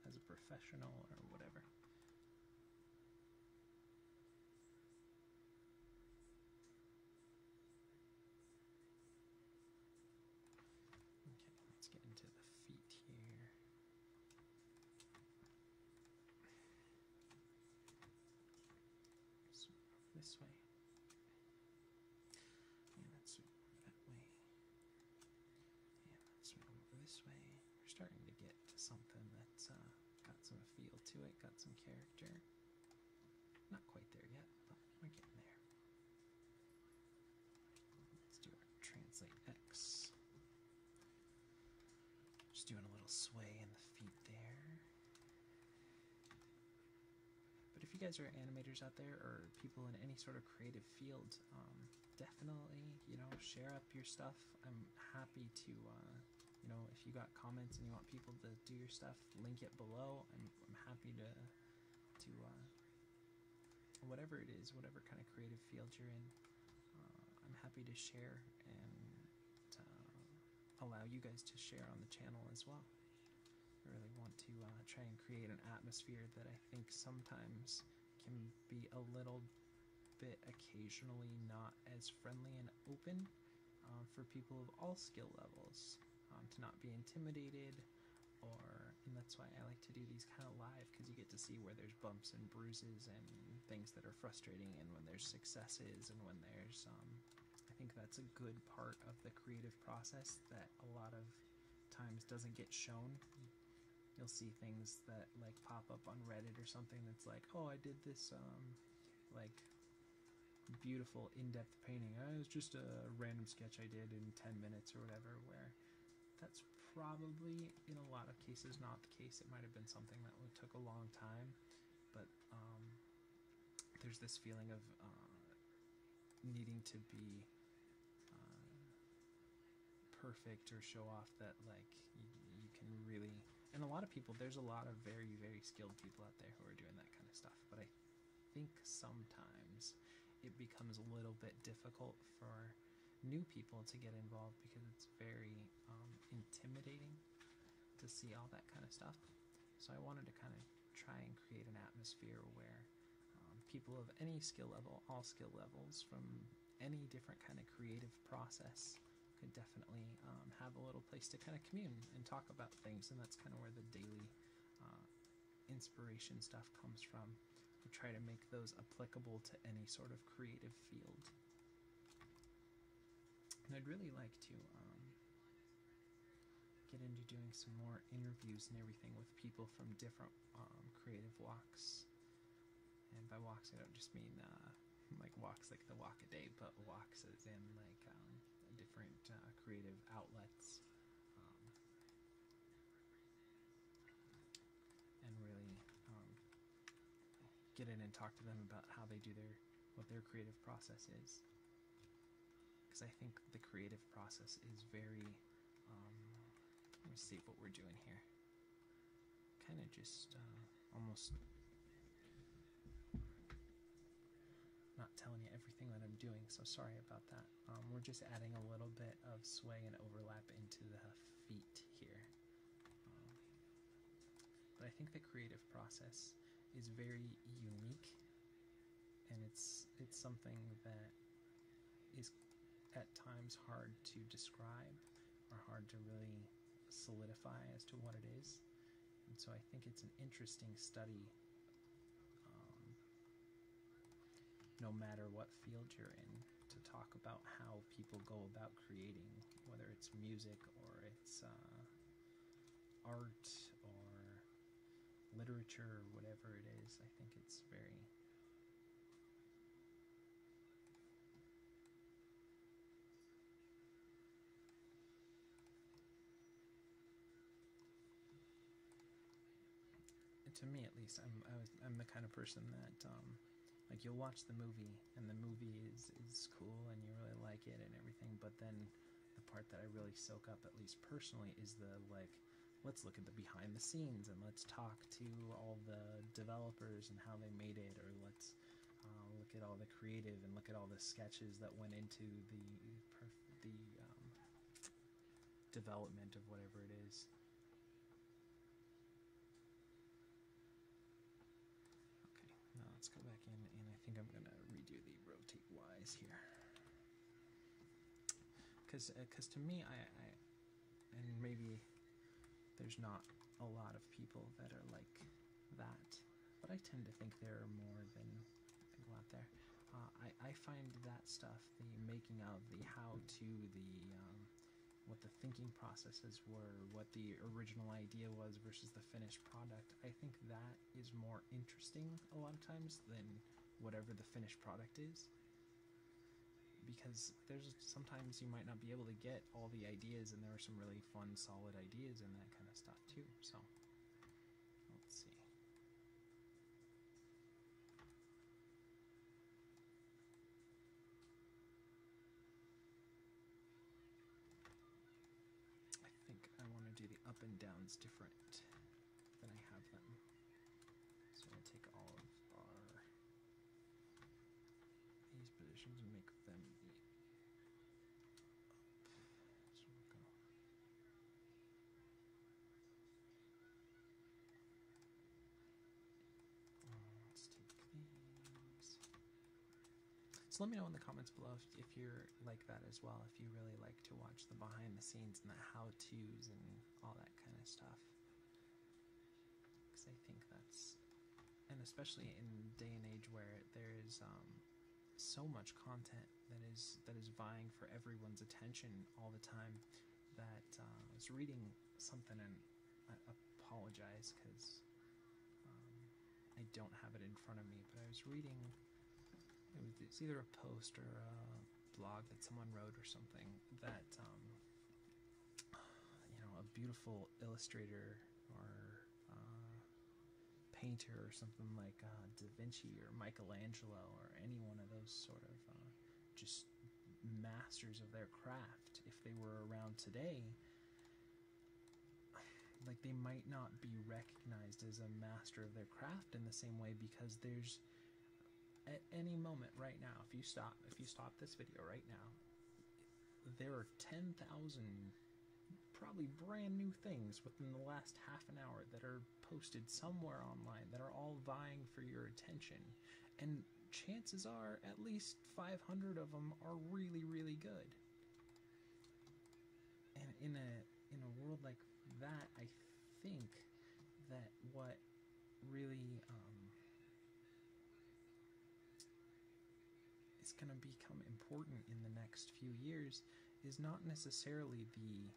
as a professional or whatever. Okay, let's get into the feet here. This way, and let's swing over that way, and let's swing over this way. We're starting to get to something that's got some feel to it, got some character. Not quite there yet, but we're getting there. Let's do our translate X. Just doing a little sway in the feet there. But if you guys are animators out there, or people in any sort of creative field, definitely, you know, share up your stuff. I'm happy to, you know, if you got comments and you want people to do your stuff, link it below. I'm happy to whatever it is, whatever kind of creative field you're in, I'm happy to share and allow you guys to share on the channel as well. I really want to try and create an atmosphere that I think sometimes can be a little bit occasionally not as friendly and open for people of all skill levels, to not be intimidated or And that's why I like to do these kind of live, because you get to see where there's bumps and bruises and things that are frustrating, and when there's successes, and when there's I think that's a good part of the creative process that a lot of times doesn't get shown. You'll see things that like pop up on Reddit or something that's like, oh, I did this like beautiful in-depth painting. It was just a random sketch I did in 10 minutes or whatever, where that's probably in a lot of cases not the case. It might have been something that took a long time, but there's this feeling of needing to be perfect or show off that like you can really, and a lot of people, there's a lot of very, very skilled people out there who are doing that kind of stuff, but I think sometimes it becomes a little bit difficult for new people to get involved because it's very intimidating to see all that kind of stuff. So I wanted to kind of try and create an atmosphere where people of any skill level, all skill levels, from any different kind of creative process could definitely have a little place to kind of commune and talk about things, and that's kind of where the daily inspiration stuff comes from. We try to make those applicable to any sort of creative field. And I'd really like to get into doing some more interviews and everything with people from different creative walks. And by walks, I don't just mean like walks like the walk a day, but walks as in like different creative outlets, and really get in and talk to them about how they do what their creative process is. Because I think the creative process is very, let me see what we're doing here. Kind of just almost not telling you everything that I'm doing, so sorry about that. We're just adding a little bit of sway and overlap into the feet here. But I think the creative process is very unique, and it's something that is at times hard to describe or hard to really solidify as to what it is. And so I think it's an interesting study, no matter what field you're in, to talk about how people go about creating, whether it's music or it's art or literature or whatever it is. I think it's very to me at least, I'm the kind of person that like you'll watch the movie and the movie is cool and you really like it and everything, but then the part that I really soak up, at least personally, is the like, let's look at the behind the scenes and let's talk to all the developers and how they made it, or let's look at all the creative and look at all the sketches that went into the development of whatever it is. Now let's go back in, and I think I'm going to redo the rotate Ys here. Because to me, and maybe there's not a lot of people that are like that, but I tend to think there are more than a lot there. I find that stuff, the making of, the how-to, what the thinking processes were, what the original idea was versus the finished product, I think that is more interesting a lot of times than whatever the finished product is. Because there's sometimes you might not be able to get all the ideas, and there are some really fun, solid ideas in that kind of stuff too. So, let's see. I want to do the up and downs different than I have them. So I'll take all of these positions and make them the up. So we'll go. Let's take these. So let me know in the comments below if you're like that as well, if you really like to watch the behind the scenes and the how-tos and all that kind of stuff. because I think that's, and especially in a day and age where there is so much content that is vying for everyone's attention all the time, that I was reading something, and I apologize because I don't have it in front of me, but I was reading, it's either a post or a blog that someone wrote or something, that a beautiful illustrator or painter or something like Da Vinci or Michelangelo or any one of those sort of just masters of their craft, if they were around today, like, they might not be recognized as a master of their craft in the same way, because there's, at any moment right now, if you stop this video right now, there are 10,000 probably brand new things within the last half an hour that are posted somewhere online that are all vying for your attention, and chances are at least 500 of them are really, really good. And in a world like that, I think that what really is going to become important in the next few years is not necessarily the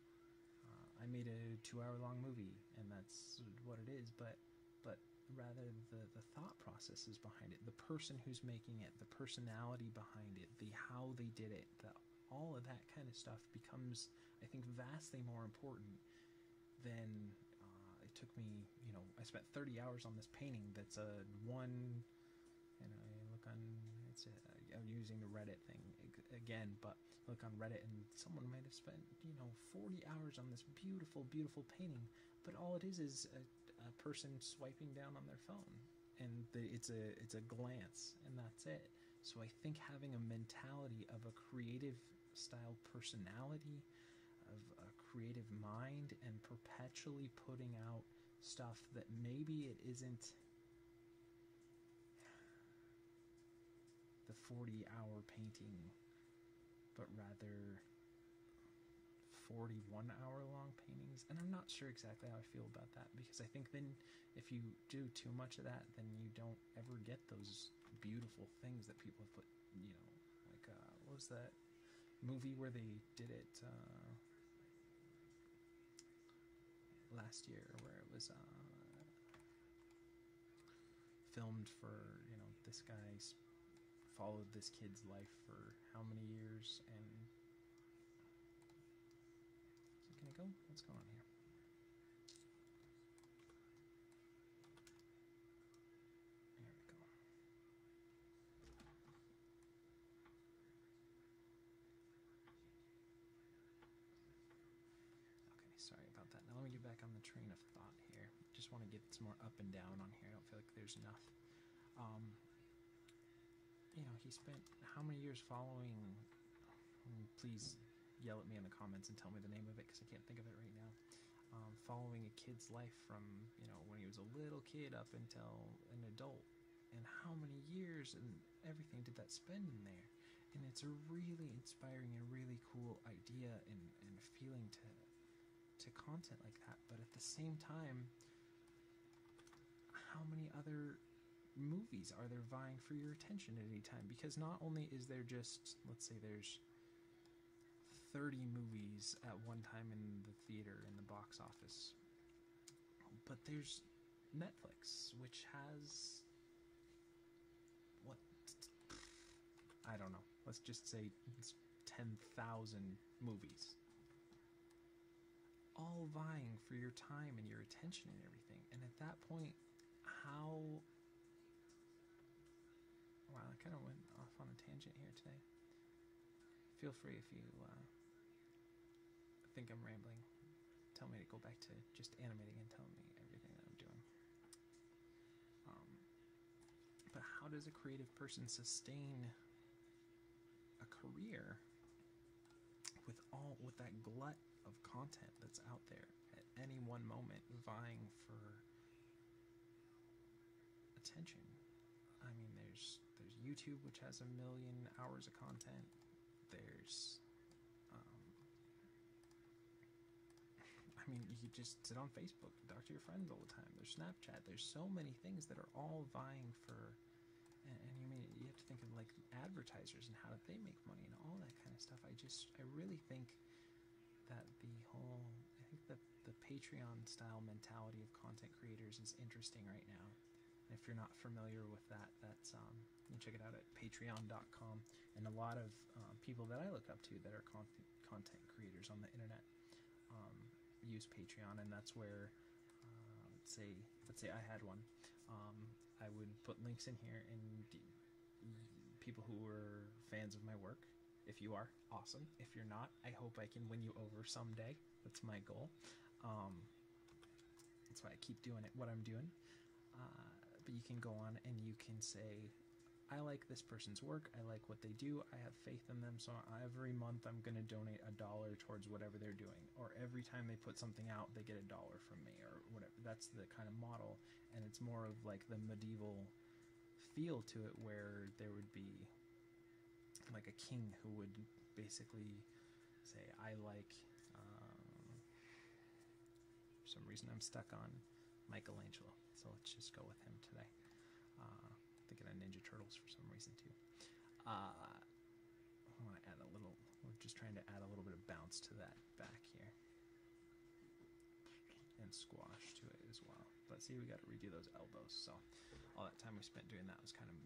I made a 2-hour-long movie and that's what it is, but rather the thought processes behind it, the person who's making it, the personality behind it, the how they did it, all of that kind of stuff becomes, I think, vastly more important than it took me. I spent 30 hours on this painting that's one, and I look on, I'm using the Reddit thing again, but look on Reddit and someone might have spent 40 hours on this beautiful, beautiful painting, but all it is a person swiping down on their phone, and it's a glance, and that's it. So I think having a mentality of a creative style personality, of a creative mind, and perpetually putting out stuff that maybe it isn't the 40-hour painting, but rather 41-hour-long paintings. And I'm not sure exactly how I feel about that, because I think then if you do too much of that, then you don't ever get those beautiful things that people have put, like, what was that movie where they did it last year, where it was filmed for, this guy's followed this kid's life for how many years, and is it gonna go? What's going on here? There we go. Okay, sorry about that. Now let me get back on the train of thought here. Just want to get some more up and down on here. I don't feel like there's enough. He spent how many years following, please yell at me in the comments and tell me the name of it, because I can't think of it right now, following a kid's life from, when he was a little kid up until an adult, and how many years and everything did that spend in there. And it's a really inspiring and really cool idea and feeling to content like that, but at the same time, how many other movies are there vying for your attention at any time? Because not only is there just, let's say there's 30 movies at one time in the theater, in the box office, but there's Netflix, which has, what, I don't know, let's just say it's 10,000 movies, all vying for your time and your attention and everything. And at that point, how... Wow, I kind of went off on a tangent here today. Feel free if you think I'm rambling. Tell me to go back to just animating and tell me everything that I'm doing. But how does a creative person sustain a career with that glut of content that's out there at any one moment, vying for attention? I mean, there's YouTube, which has 1 million hours of content. There's mean, you could just sit on Facebook and talk to your friends all the time. There's Snapchat. There's so many things that are all vying for, and you mean you have to think of like advertisers and how do they make money and all that kind of stuff. I really think that I think that the Patreon style mentality of content creators is interesting right now. And if you're not familiar with that, that's you can check it out at patreon.com. And a lot of people that I look up to that are content creators on the internet use Patreon, and that's where let's say I had one. I would put links in here, and people who were fans of my work, if you are, awesome. If you're not, I hope I can win you over someday. That's my goal. That's why I keep doing what I'm doing. But you can go on and you can say, I like this person's work, I like what they do, I have faith in them, so every month I'm going to donate $1 towards whatever they're doing, or every time they put something out they get $1 from me, or whatever. That's the kind of model, and it's more of like the medieval feel to it, where there would be like a king who would basically say, I like, for some reason I'm stuck on Michelangelo, so let's just go with him today. Thinking of Ninja Turtles for some reason too. I want to add a little, we're just trying to add a little bit of bounce to that back here. And squash to it as well. But see, we got to redo those elbows, so all that time we spent doing that was kind of,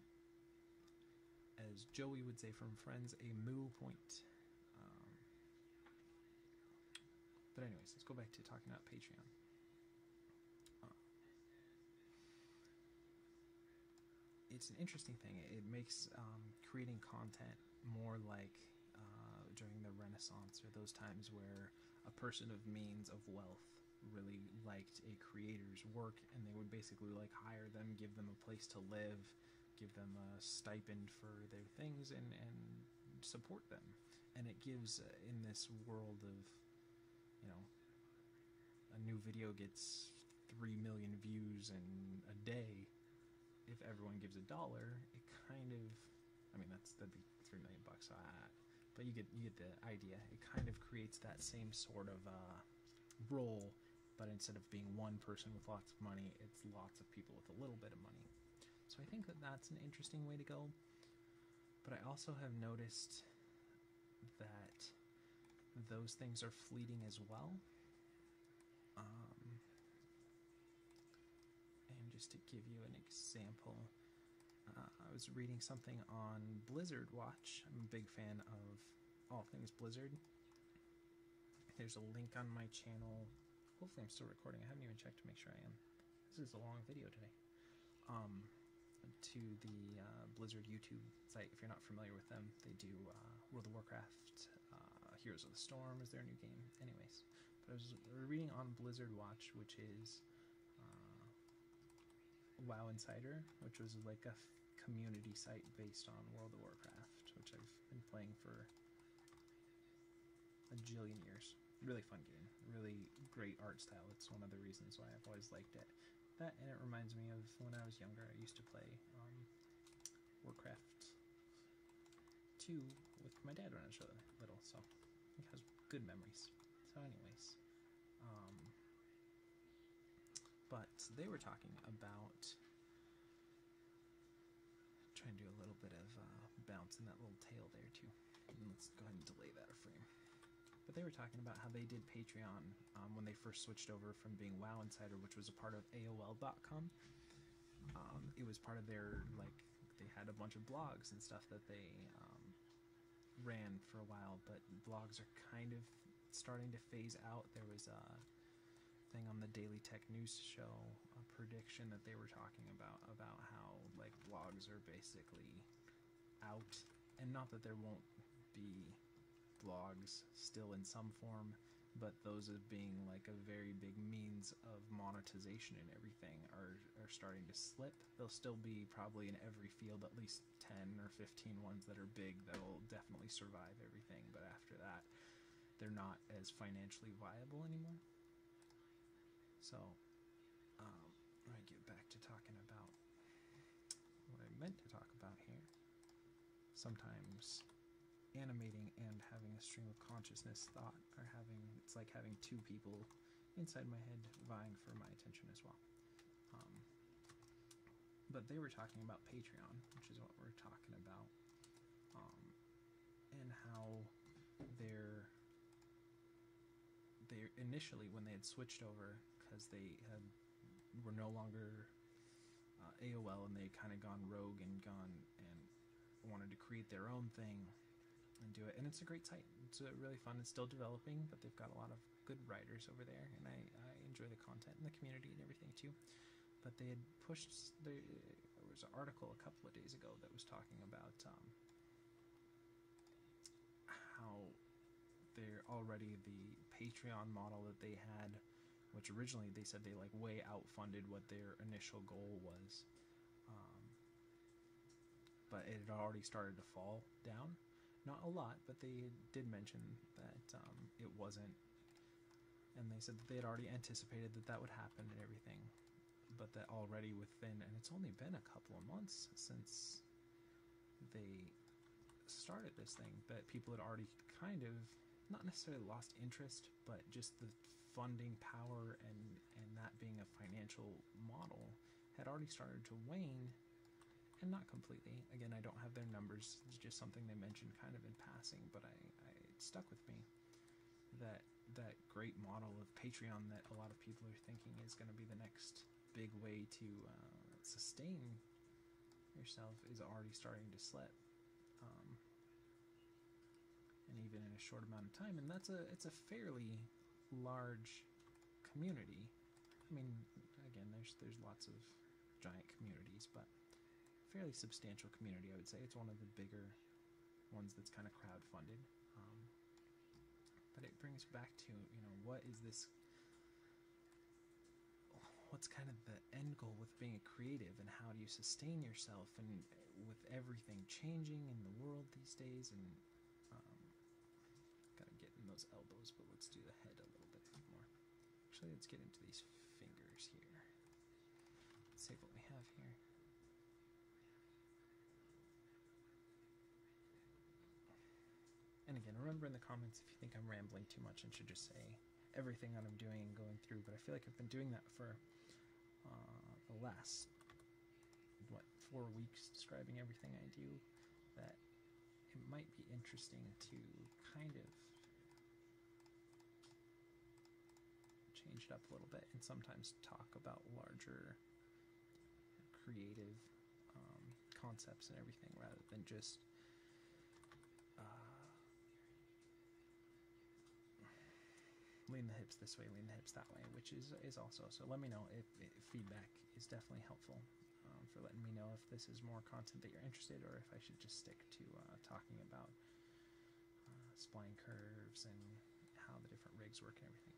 as Joey would say from Friends, a moo point. But anyways, let's go back to talking about Patreon. It's an interesting thing. It makes creating content more like during the Renaissance, or those times where a person of means, of wealth, really liked a creator's work, and they would basically like hire them, give them a place to live, give them a stipend for their things, and support them. And it gives, in this world of, you know, a new video gets 3 million views in a day. If everyone gives $1, it kind of, I mean, that'd be $3 million bucks. But you get the idea. It kind of creates that same sort of role, but instead of being one person with lots of money, it's lots of people with a little bit of money. So I think that that's an interesting way to go. But I also have noticed that those things are fleeting as well. And just to give you an example, I was reading something on Blizzard Watch. I'm a big fan of all things Blizzard. There's a link on my channel. Hopefully I'm still recording. I haven't even checked to make sure I am. This is a long video today. To the Blizzard YouTube site. If you're not familiar with them, they do World of Warcraft, Heroes of the Storm is their new game. Anyways, but I was reading on Blizzard Watch, which is WoW Insider, which was like a community site based on World of Warcraft, which I've been playing for a jillion years. Really fun game, really great art style. It's one of the reasons why I've always liked it. That, and it reminds me of when I was younger, I used to play Warcraft 2 with my dad when I was little, so it has good memories. So anyways, but they were talking about, trying to do a little bit of bounce in that little tail there too. And let's go ahead and delay that a frame. But they were talking about how they did Patreon when they first switched over from being WoW Insider, which was a part of AOL.com. It was part of their, like, they had a bunch of blogs and stuff that they ran for a while, but blogs are kind of starting to phase out. There was a thing on the Daily Tech News show, a prediction that they were talking about how, like, blogs are basically out, and not that there won't be blogs still in some form, but those as being like a very big means of monetization and everything are starting to slip. There'll still be probably in every field at least 10 or 15 ones that are big that will definitely survive everything, but after that they're not as financially viable anymore. So I get back to talking about what I meant to talk about here. Sometimes animating and having a stream of consciousness thought are it's like having two people inside my head vying for my attention as well. But they were talking about Patreon, which is what we're talking about, and how they're initially, when they had switched over, because they were no longer AOL, and they kind of gone rogue and wanted to create their own thing and do it. And it's a great site. It's really fun. It's still developing, but they've got a lot of good writers over there, and I enjoy the content and the community and everything too. But they had pushed. There was an article a couple of days ago that was talking about how they're already the Patreon model that they had, which originally they said they like way outfunded what their initial goal was, but it had already started to fall down. Not a lot, but they did mention that it wasn't, and they said that they had already anticipated that that would happen and everything, but that already within, and it's only been a couple of months since they started this thing, that people had already kind of, not necessarily lost interest, but just the funding power and that being a financial model had already started to wane, and not completely. Again, I don't have their numbers, it's just something they mentioned kind of in passing, but it stuck with me, that great model of Patreon that a lot of people are thinking is going to be the next big way to sustain yourself is already starting to slip, and even in a short amount of time. And it's a fairly large community. I mean, again, there's lots of giant communities, but fairly substantial community, I would say. It's one of the bigger ones that's kind of crowdfunded. But it brings back to, what is this, what's kind of the end goal with being a creative, and how do you sustain yourself, and with everything changing in the world these days, and gotta get in those elbows, but let's do the head a little bit more. Actually, let's get into these fingers here. Let's save what we have here. And again, remember in the comments if you think I'm rambling too much and should just say everything that I'm doing and going through, but I feel like I've been doing that for the last, 4 weeks, describing everything I do, that it might be interesting to kind of change it up a little bit and sometimes talk about larger creative concepts and everything, rather than just lean the hips this way, lean the hips that way, which is also. So let me know if feedback is definitely helpful, for letting me know if this is more content that you're interested, or if I should just stick to talking about spline curves and how the different rigs work and everything.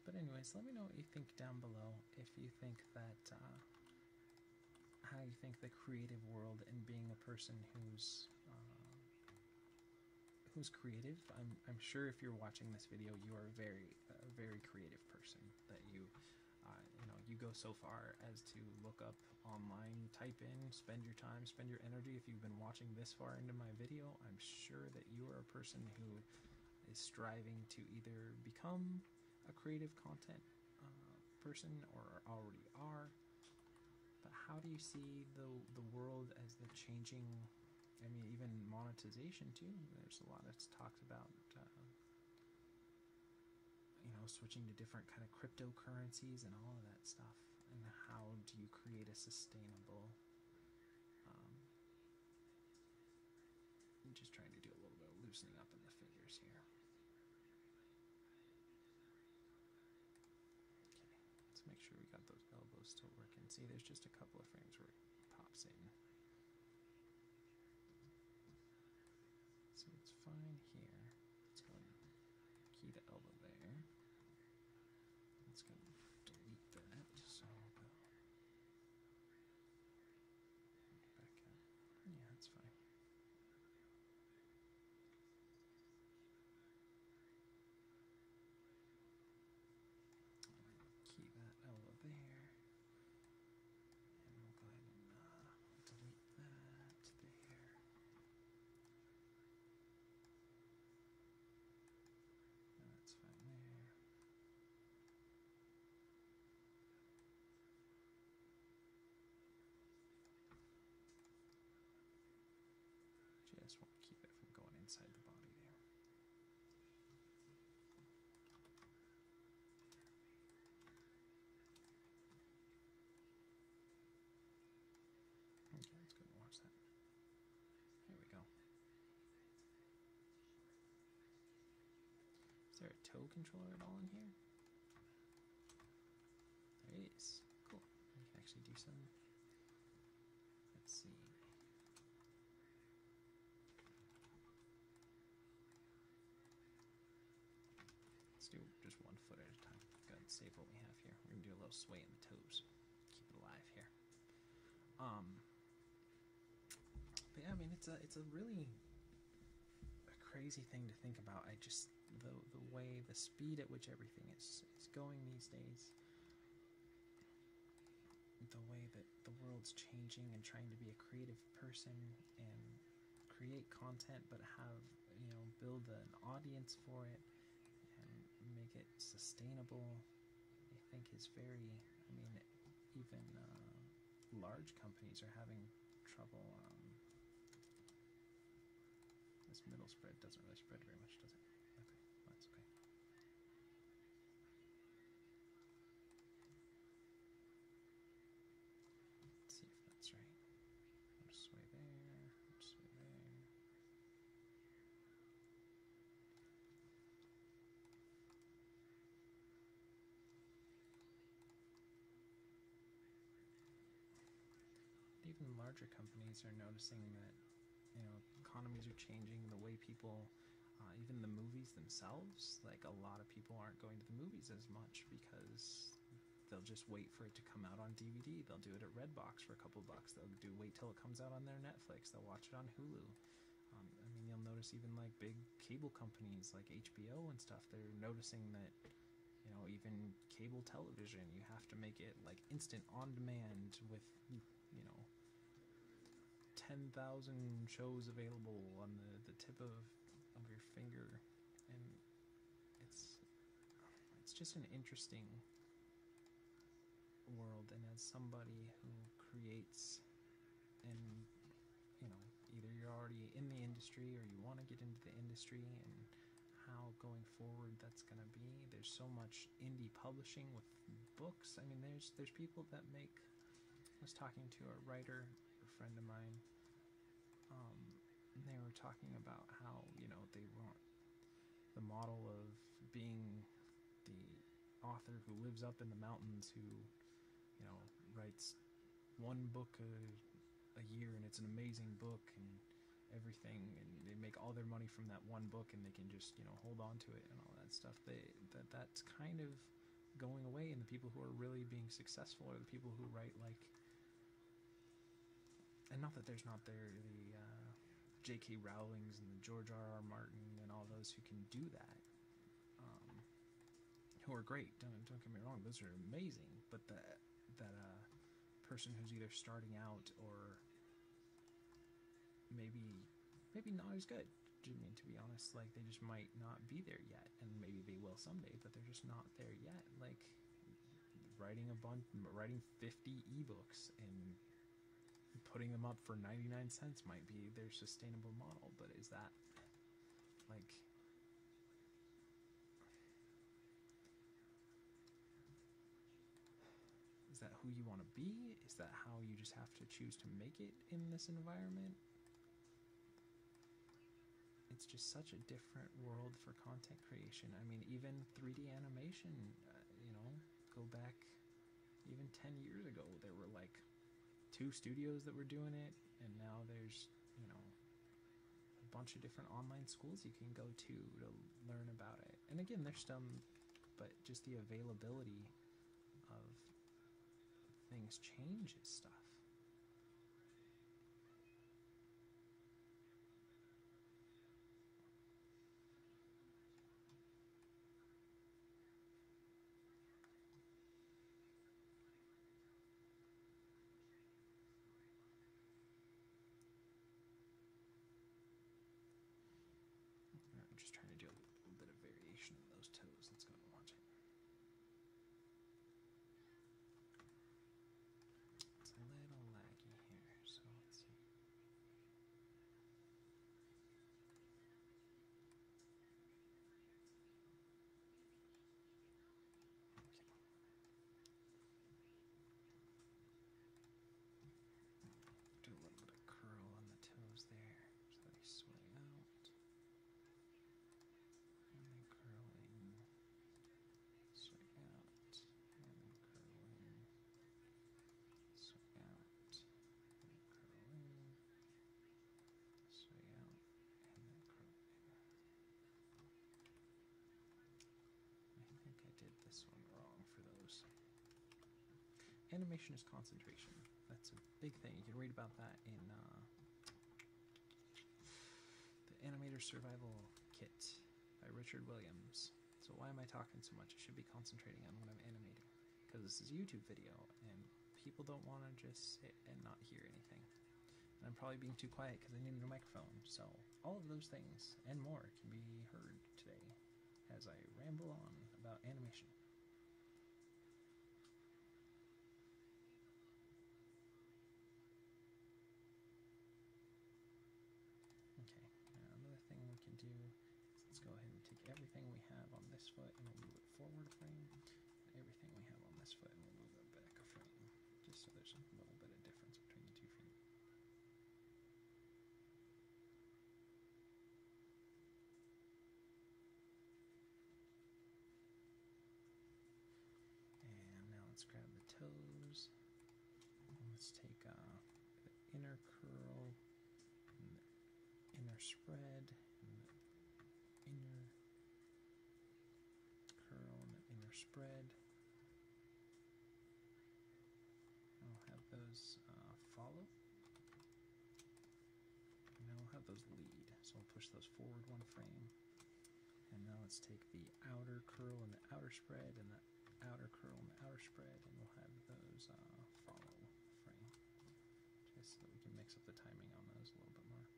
But anyways, let me know what you think down below, if you think that how you think the creative world, and being a person who's creative. I'm sure if you're watching this video, you are a very creative person, that you go so far as to look up online, type in, spend your time, spend your energy. If you've been watching this far into my video, I'm sure that you are a person who is striving to either become a creative content person, or already are. But how do you see the world as the changing? I mean, even monetization too. There's a lot that's talked about, switching to different kind of cryptocurrencies and all of that stuff. And how do you create a sustainable? I'm just trying to do a little bit of loosening up in the fingers here. Okay, let's make sure we got those elbows still working. See, there's just a couple of frames where it pops in. So it's fine here. Let's go and key the elbow there. Let's go and delete that. So I'll go back up. Yeah, that's fine. Key that elbow there. And we'll go ahead and delete that there. That's fine there. Is there a toe controller at all in here? There is. Cool. We can actually do some. Let's see. Let's do just one foot at a time. Go ahead and save what we have here. We're gonna do a little sway in the toes. Keep it alive here. But yeah, I mean, it's a really crazy thing to think about. I just the way, the speed at which everything is going these days, the way that the world's changing, and trying to be a creative person and create content, but have, you know, build an audience for it and make it sustainable, I think is very, I mean, even large companies are having trouble. This middle spread doesn't really spread very much, does it? Okay, well, that's okay. Let's see if that's right. I'll just sway there, just sway there. Even larger companies are noticing that, you know, economies are changing, the way people, even the movies themselves, like a lot of people aren't going to the movies as much because they'll just wait for it to come out on DVD. They'll do it at Redbox for a couple bucks. They'll wait till it comes out on their Netflix. They'll watch it on Hulu. I mean, you'll notice even like big cable companies like HBO and stuff, they're noticing that, you know, even cable television, you have to make it like instant on demand with, you know, 10,000 shows available on the tip of your finger, and it's just an interesting world. And as somebody who creates, and you know, either you're already in the industry or you want to get into the industry, and how going forward that's going to be, there's so much indie publishing with books. I mean, there's people that make, I was talking to a writer, a friend of mine, and they were talking about how, you know, they want the model of being the author who lives up in the mountains, who, you know, writes one book a year, and it's an amazing book and everything, and they make all their money from that one book, and they can just, you know, hold on to it and all that stuff. That's kind of going away, and the people who are really being successful are the people who write like, and not that there's not the J.K. Rowlings and the George R.R. Martin and all those who can do that, who are great. Don't get me wrong; those are amazing. But that person who's either starting out or maybe not as good. I mean, to be honest, like, they just might not be there yet, and maybe they will someday, but they're just not there yet. Like writing 50 ebooks and putting them up for 99 cents might be their sustainable model, but is that, like, is that who you want to be? Is that how you just have to choose to make it in this environment? It's just such a different world for content creation. I mean, even 3D animation, you know, go back even 10 years ago, there were like 2 studios that were doing it, and now there's, you know, a bunch of different online schools you can go to learn about it. And again, there's some, but just the availability of things changes stuff. I'm just trying to do a little bit of variation in those toes. Let's go and watch it. Select. animation is concentration. That's a big thing. You can read about that in the Animator Survival Kit by Richard Williams. So why am I talking so much? I should be concentrating on what I'm animating. Because this is a YouTube video, and people don't want to just sit and not hear anything. And I'm probably being too quiet because I need a microphone. So all of those things and more can be heard today as I ramble on about animation. Okay, now another thing we can do is let's go ahead and take everything we have on this foot and we'll move it forward a frame, and everything we have on this foot and we'll move it back a frame, just so there's a little bit of difference between the two feet. And now let's grab the toes, and let's take the inner curl, and the inner spread, and the inner curl, and the inner spread. I'll have those follow, and now we'll have those lead. So we'll push those forward one frame, and now let's take the outer curl and the outer spread, and the outer curl and the outer spread, and we'll have those follow frame, just so that we can mix up the timing on those a little bit more.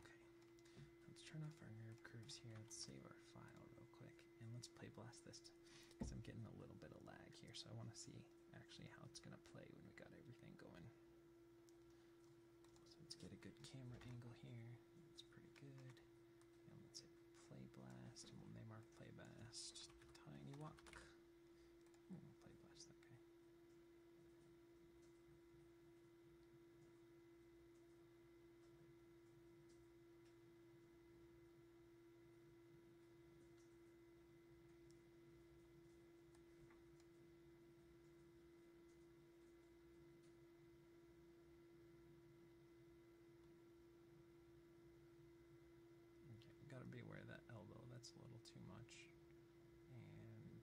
Okay, let's turn off our nerve curves here. Let's save our file real quick, and let's play blast this, because I'm getting a little bit of lag here, so I want to see actually how it's going to play when we got everything going. So let's get a good camera angle here. That's pretty good. And let's hit play blast, and we'll name our play blast Tiny Walk. Play blast that guy. Gotta be aware of that elbow, that's a little too much. And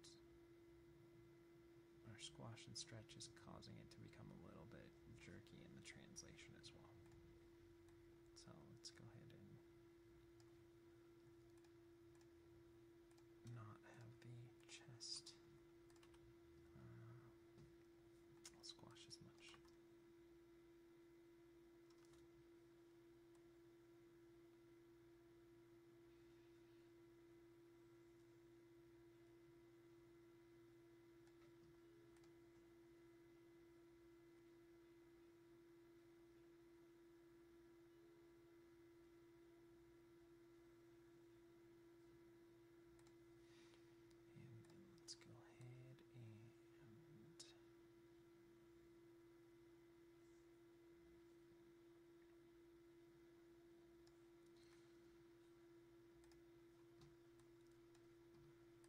our squash and stretch is causing it to become a little bit jerky in the translation as well. So let's go ahead and not have the chest squash as much.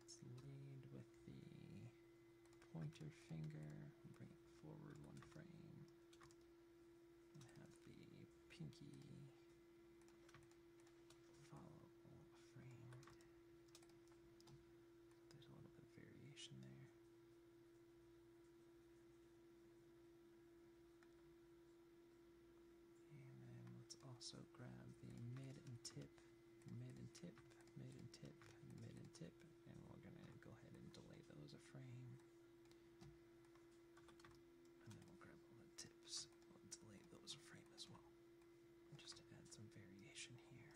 Let's go ahead and let's lead with the pointer finger and bring it forward one frame, and have the pinky follow a frame. There's a little bit of variation there. And then let's also grab the mid and tip, mid and tip, mid and tip, mid and tip, and we're going to go ahead and delay those a frame. And then we'll grab all the tips, we'll delay those a frame as well, just to add some variation here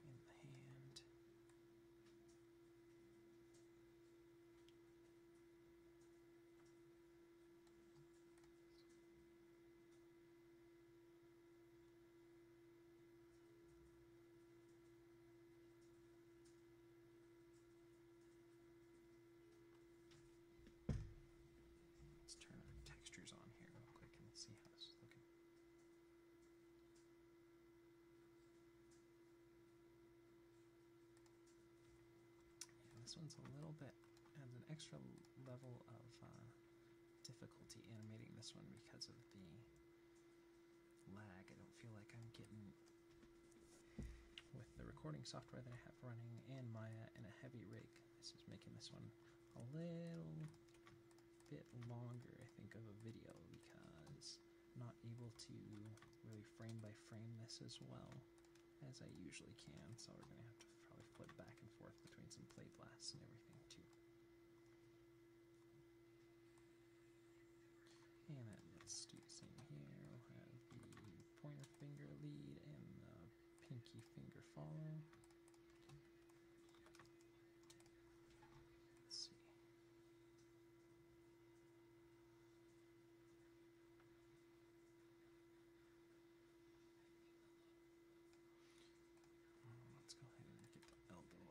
in the hand. Let's turn our textures on here real quick and let's see how this is looking. Yeah, this one's a little bit, adds an extra level of difficulty animating this one because of the lag. I don't feel like I'm getting, with the recording software that I have running and Maya and a heavy rig, this is making this one a little bit longer, I think, of a video, because I'm not able to really frame by frame this as well as I usually can, so we're going to have to probably flip back and forth between some play blasts and everything too. And then let's do the same here. We'll have the pointer finger lead and the pinky finger follow. Let's see. Let's go ahead and get the elbow.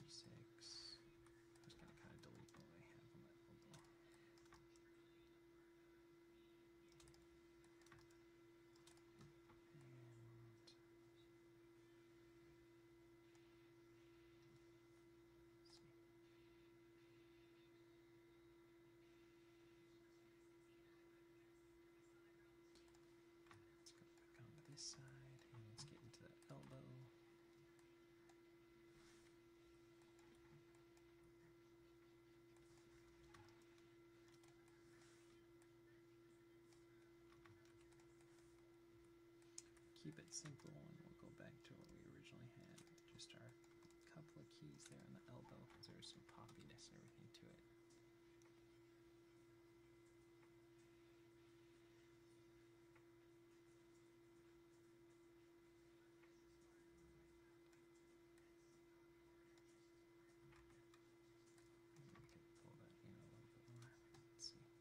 36. I'm just gonna kind of delete what I have on that elbow. Let's go back onto this side and let's get into the elbow. Keep it simple and we'll go back to what we originally had, just our couple of keys there in the elbow, because there's some poppiness and everything to it. We could pull that in a little bit more. Let's see. Okay,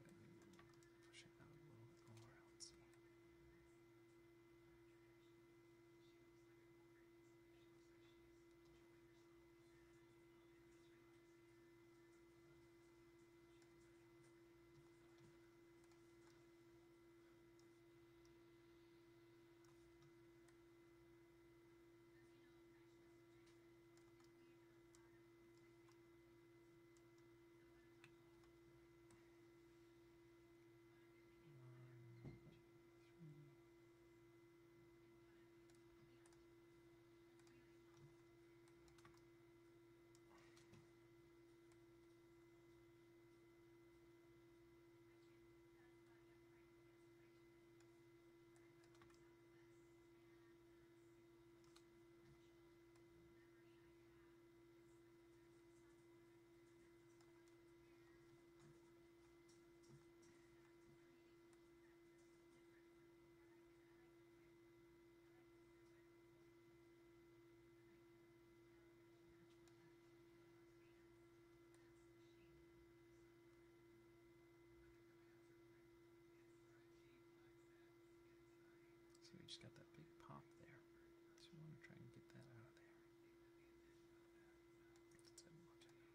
let me push it out a little bit more. Let's see. So we just got that big pop there. So we want to try and get that out of there. Let's have a look at it.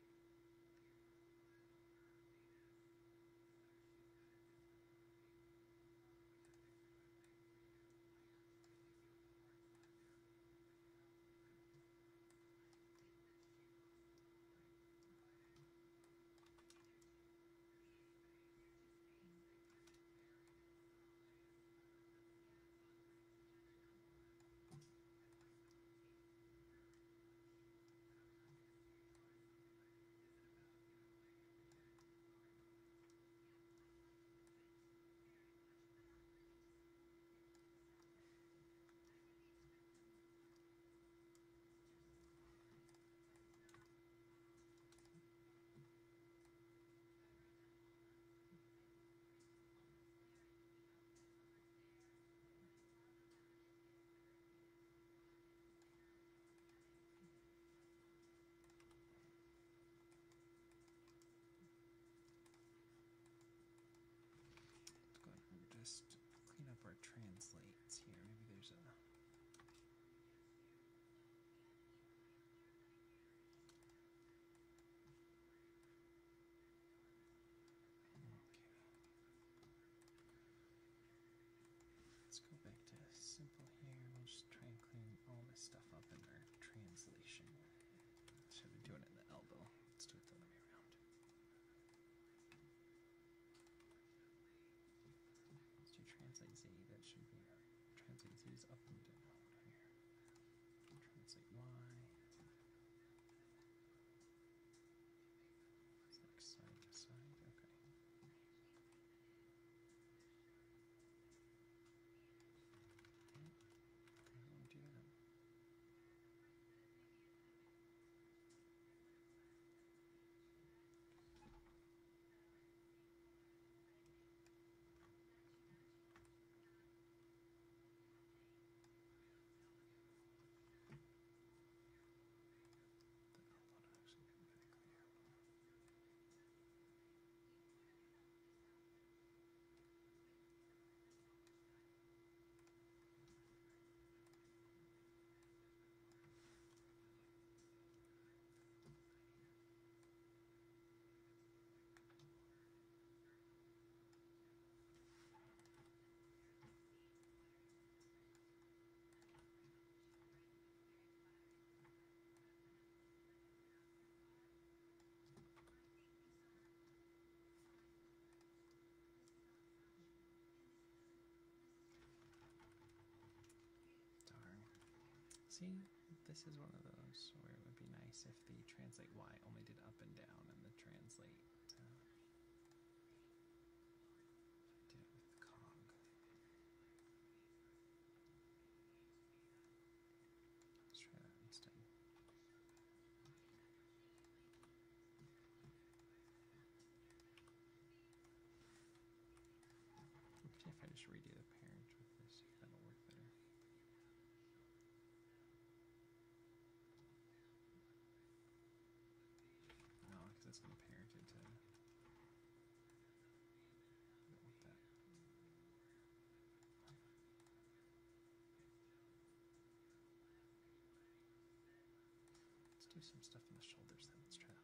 rotates these up and down here. Translate Y. It's like side to side, okay. I won't do that. Darn. See, this is one of those where it would be nice if the translate Y only did up and down, and the translate did it with cog. Let's try that instead. See if I just redo the parent with this, if that'll work better. No, because it's going to parent into... I don't want that. Let's do some stuff in the shoulders then. Let's try that.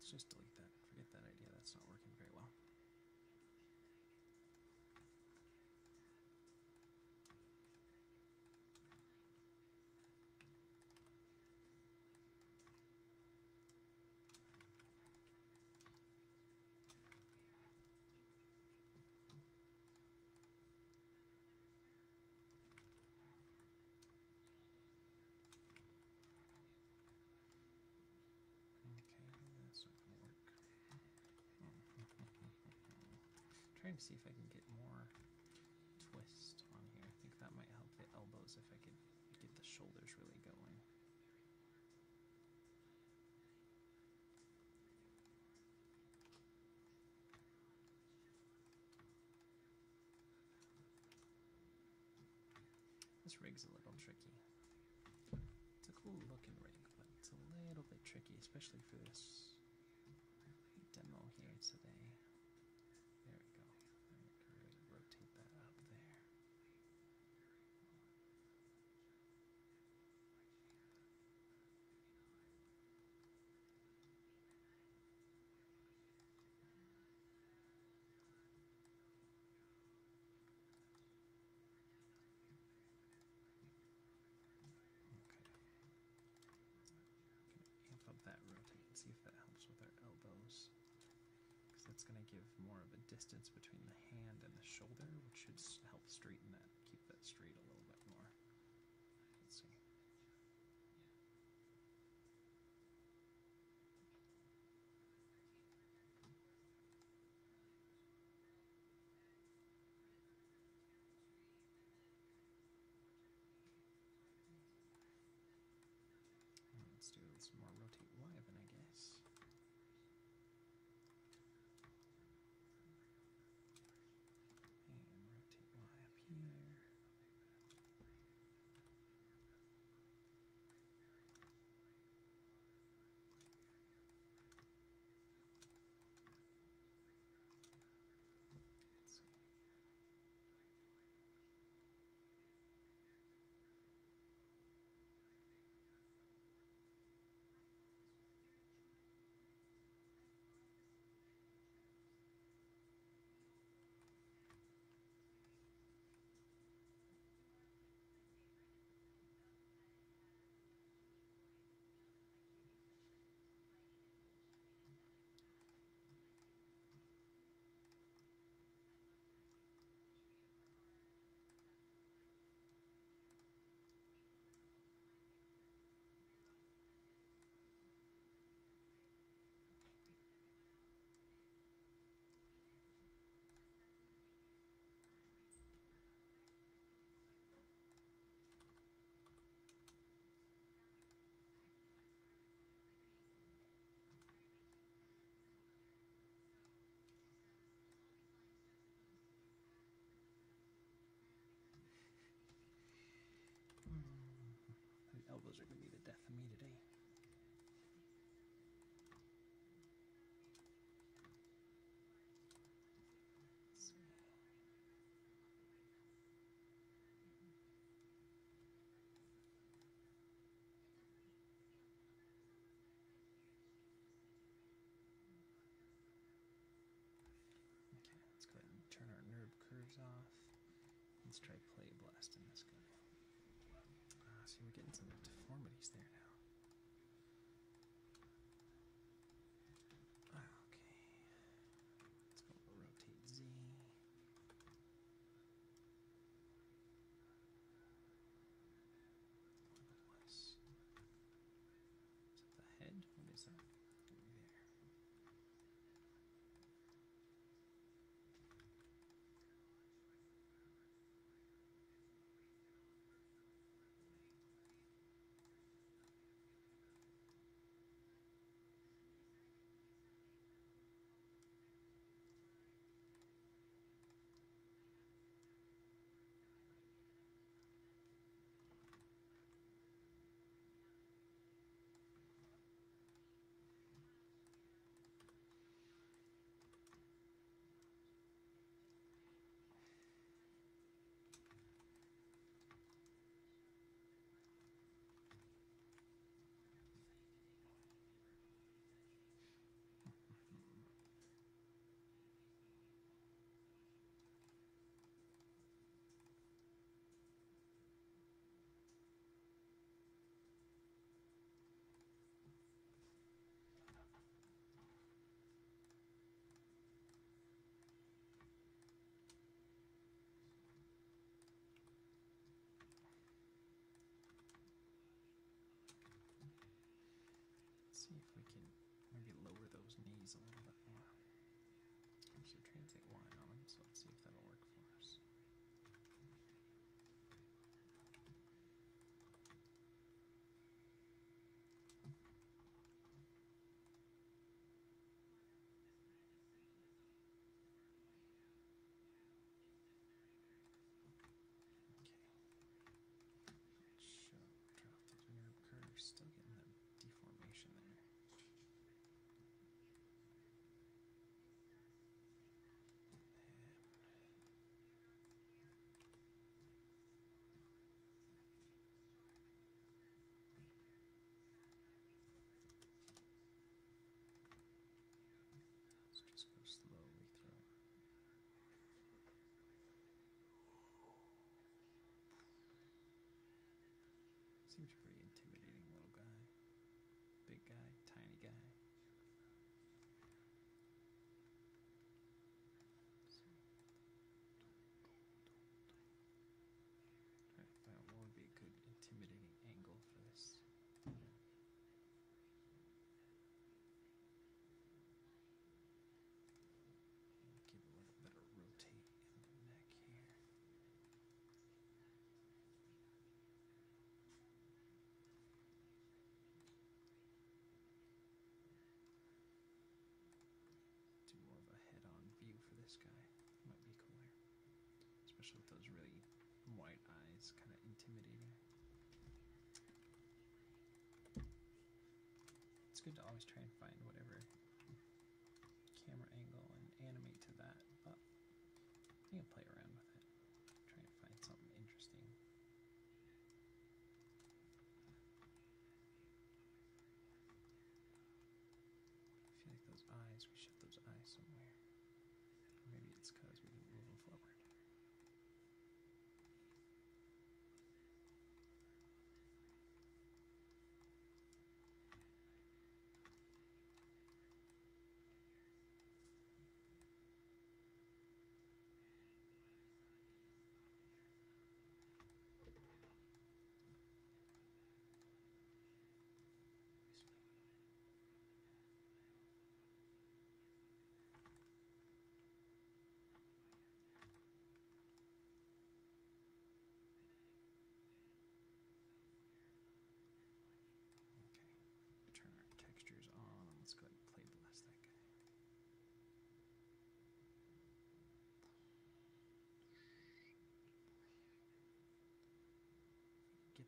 Let's just delete that. Forget that idea. That's not working very well. Trying to see if I can get more twist on here. I think that might help the elbows if I could get the shoulders really going. This rig's a little tricky. It's a cool looking rig, but it's a little bit tricky, especially for this demo here today. There we go. And we can really rotate that out there. Okay. Amp up that rotate and see if that helps with our elbows. Because that's going to give more of a distance between the hand and the shoulder, which should help straighten that, keep that straight a little bit more. Let's see. Let's do some more rotate Y then, I guess. And rotate Y up Those are going to be the death of me today. Off. Let's try play blasting this guy. See, we're getting some deformities there now. Okay. Let's go rotate Z. Is that the head? What is that? Over there. See if we can maybe lower those knees a little bit more. There's a transit line on them, so let's see if that'll work for us. Drop those nerve curves, still getting that deformation there. Let's just go slowly through it. Seems pretty intimidating little guy. Big guy, tiny guy. Try to find what would be a good intimidating angle for this. Give a little bit of rotate in the neck here. Do more of a head-on view for this guy. Might be cooler. Especially with those really white eyes, kind of intimidating. It's good to always try and find whatever camera angle and animate to that, but you can play around with it. Try and find something interesting. I feel like those eyes, we shut those eyes somewhere. Or maybe it's because we didn't move them forward.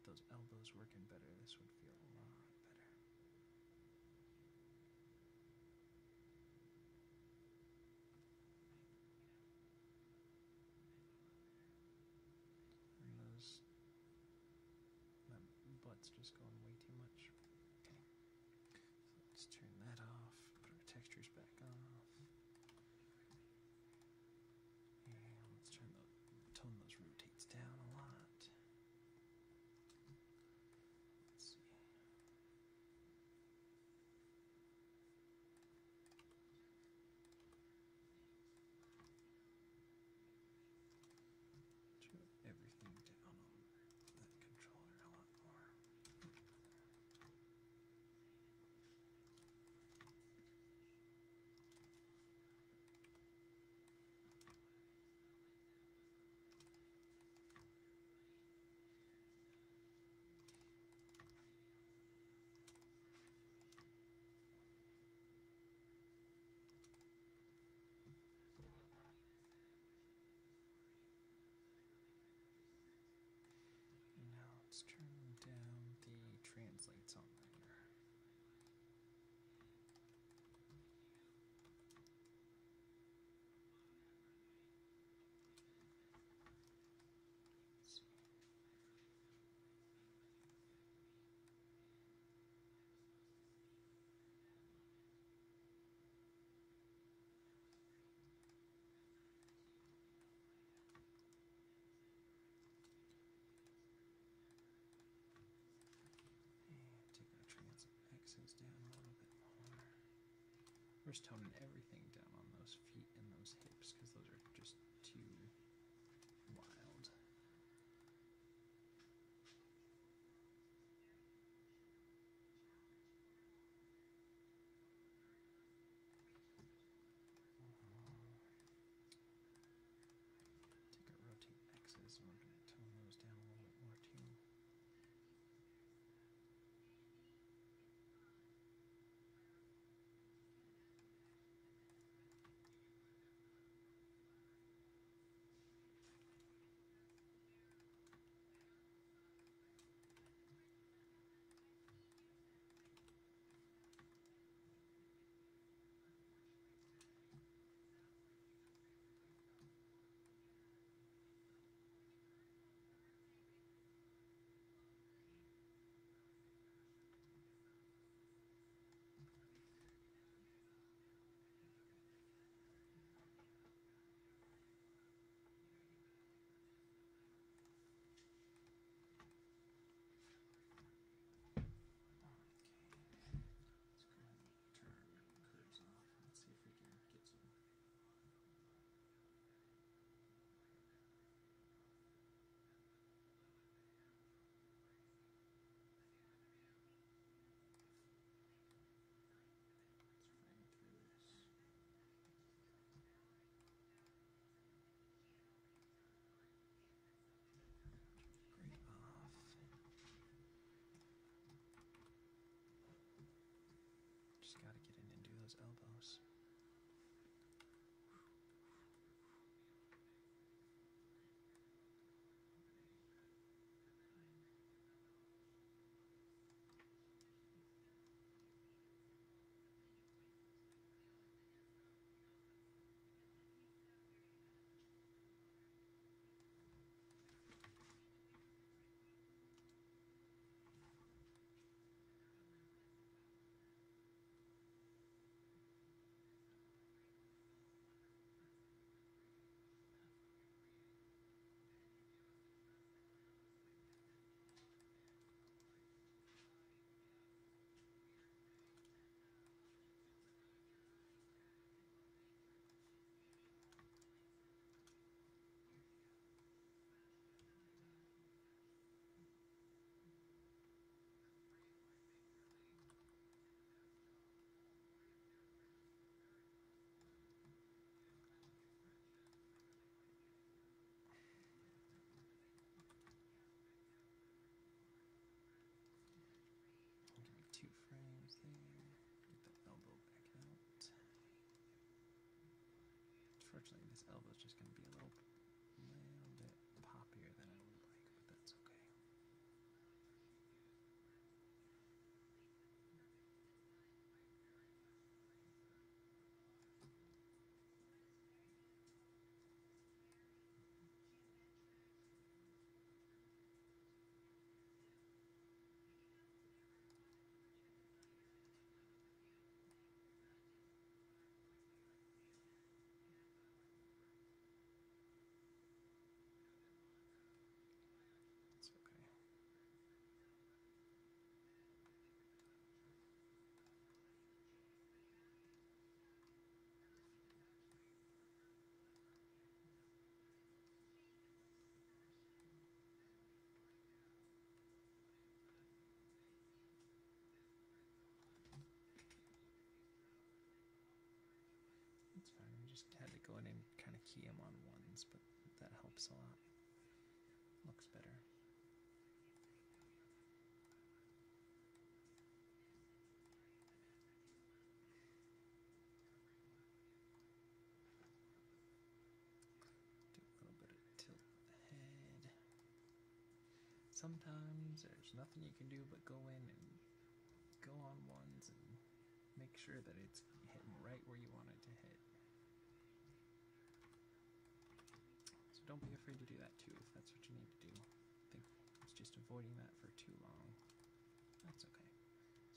get those elbows working better, this would feel a lot better. And that butt's just going way too much. Okay, so let's turn that off, put our textures back off. And let's tone those rotates down a lot. Let's see. Turn everything down on that controller a lot more. Now let's turn down the translates on there. Let's see. And take our trans X's down a little bit more. We're just toning everything down on those feet and those hips because those are just too wild. Take our rotate X's and we're going to tone those down a little bit more too. Let's go ahead and turn our curves off. Let's see if we can get some. Let's frame through this. Great off. Just got to get in and do those elbows. Give me 2 frames there. Get that elbow back out. Unfortunately, this elbow is just going to be a little bit poppier than I would like, but that's okay. in and kind of key them on ones, but that helps a lot. Looks better. Do a little bit of tilt with the head. Sometimes there's nothing you can do but go in and go on ones and make sure that it's hitting right where you want it to hit. So don't be afraid to do that too if that's what you need to do. I think it's just avoiding that for too long. That's okay.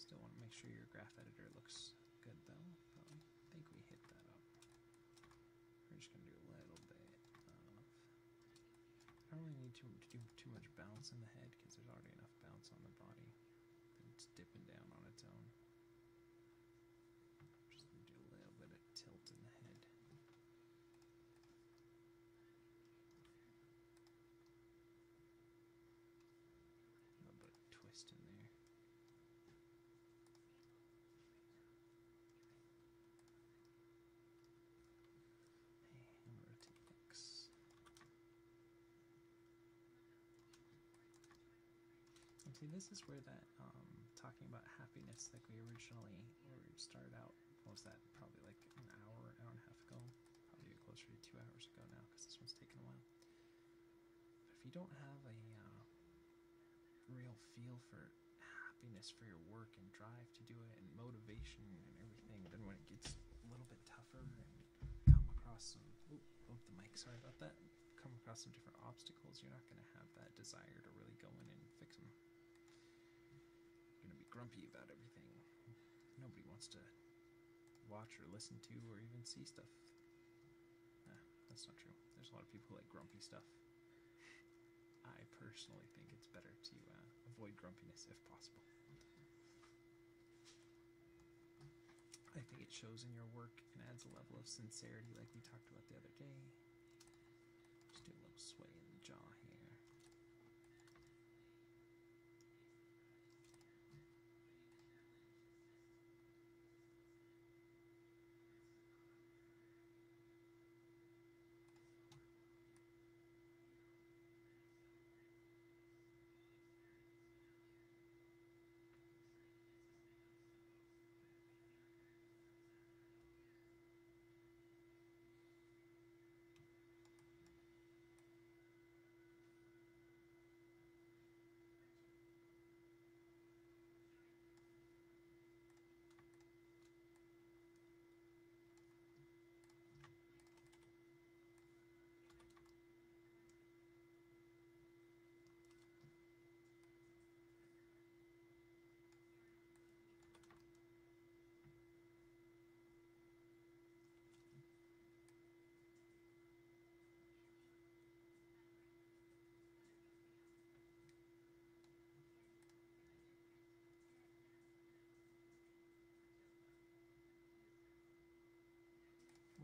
Still want to make sure your graph editor looks good though. But I think we hit that up. We're just going to do a little bit of... I don't really need to do too much bounce in the head because there's already enough bounce on the body. It's dipping down on its own. Just going to do a little bit of tilt in the head. A little bit of twist in there. And rotate X. And see, this is where that talking about happiness, like we originally started out, what was that, probably like an hour and a half ago, probably closer to 2 hours ago now, because this one's taken a while. But if you don't have a real feel for happiness for your work and drive to do it and motivation and everything, then when it gets a little bit tougher and come across some, the mic, sorry about that, come across some different obstacles, you're not going to have that desire to really go in and fix them. Grumpy about everything. Nobody wants to watch or listen to or even see stuff. That's not true. There's a lot of people who like grumpy stuff. I personally think it's better to avoid grumpiness if possible. I think it shows in your work and adds a level of sincerity like we talked about the other day. Just do a little sway in the jaw here.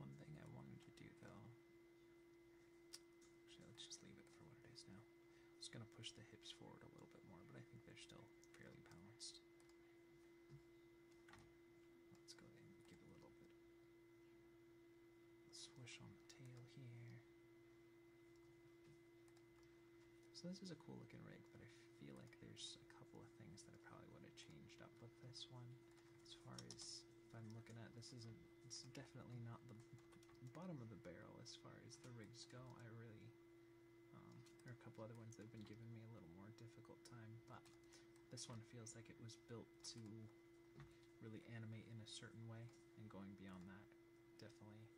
One thing I wanted to do though, actually let's just leave it for what it is now. I'm just going to push the hips forward a little bit more, but I think they're still fairly balanced. Let's go ahead and give a little bit of swish on the tail here. So this is a cool looking rig, but I feel like there's a couple of things that I probably would have changed up with this one. As far as if I'm looking at, it's definitely not the bottom of the barrel as far as the rigs go. I really, there are a couple other ones that have been giving me a little more difficult time, but this one feels like it was built to really animate in a certain way, and going beyond that, definitely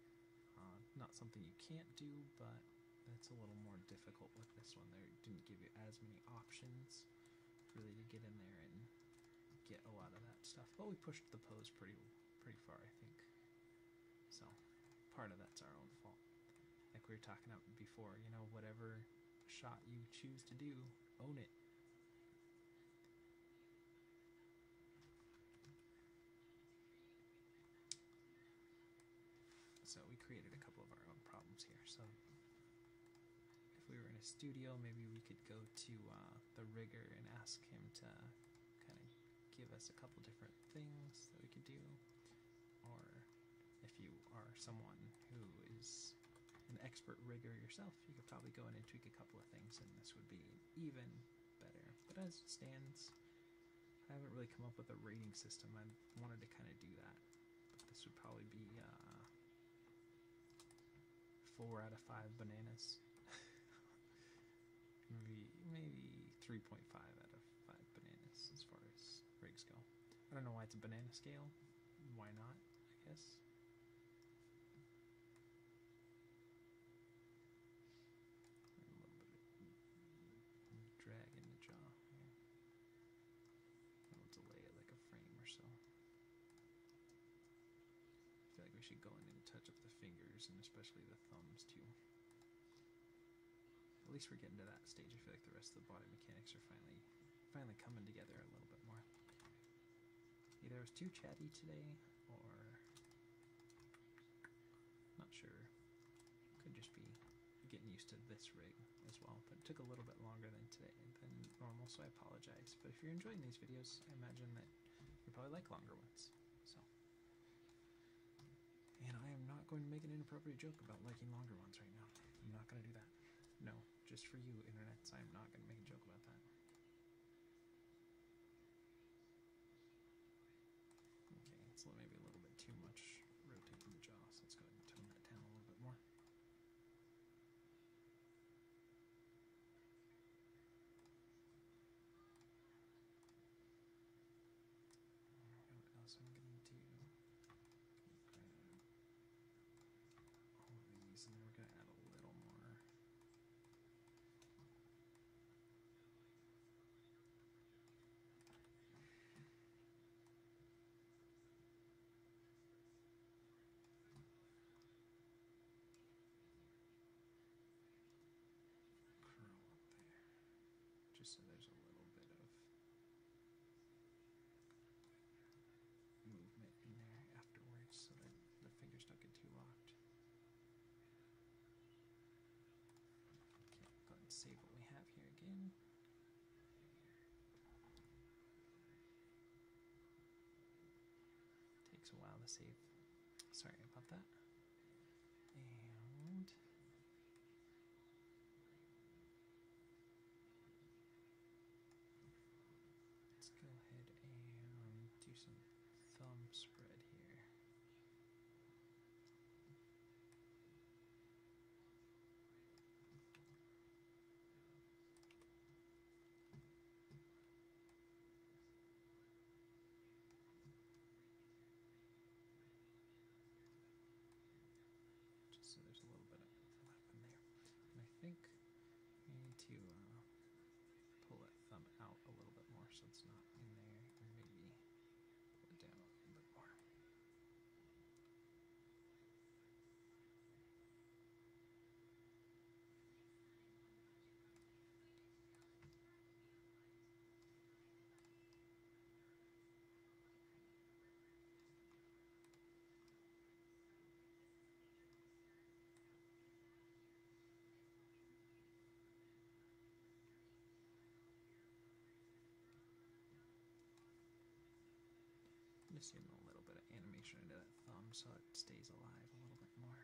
not something you can't do, but that's a little more difficult with this one. They didn't give you as many options really to get in there and get a lot of that stuff, but we pushed the pose pretty far, I think. So part of that's our own fault. Like we were talking about before, you know, whatever shot you choose to do, own it. So we created a couple of our own problems here. So if we were in a studio, maybe we could go to the rigger and ask him to kind of give us a couple different things that we could do. Or if you are someone who was an expert rigger yourself, you could probably go in and tweak a couple of things, and this would be even better. But as it stands, I haven't really come up with a rating system. I wanted to kind of do that. But this would probably be 4 out of 5 bananas. maybe 3.5 out of 5 bananas as far as rigs go. I don't know why it's a banana scale. Why not, I guess. A little bit of drag in the jaw here. I'll delay it like a frame or so. I feel like we should go in and touch up the fingers and especially the thumbs too. At least we're getting to that stage. I feel like the rest of the body mechanics are finally coming together a little bit more. Either I was too chatty today, or not sure. Could just be getting used to this rig as well. But it took a little bit longer than normal, so I apologize. But if you're enjoying these videos, I imagine that you probably like longer ones. So, and I am not going to make an inappropriate joke about liking longer ones right now. I'm not going to do that. No, just for you, internets, I'm not going to make a joke about that. Okay, it's maybe a little bit too much rotating the jaw, so let's go ahead and tone that down a little bit more. What else I'm going to do? All of these, and then we're going to add a little more. Just so there's a little bit of movement in there afterwards so that the fingers don't get too locked. Okay, go ahead and save what we have here again. Takes a while to save. Sorry about that. And let's go ahead and do some thumb spread here. Just so there's a little bit of overlap in there. And I think we need to pull that thumb out a little bit more so it's not in there, and maybe pull it down a little bit more. Just getting a little bit of animation into that thumb so it stays alive a little bit more.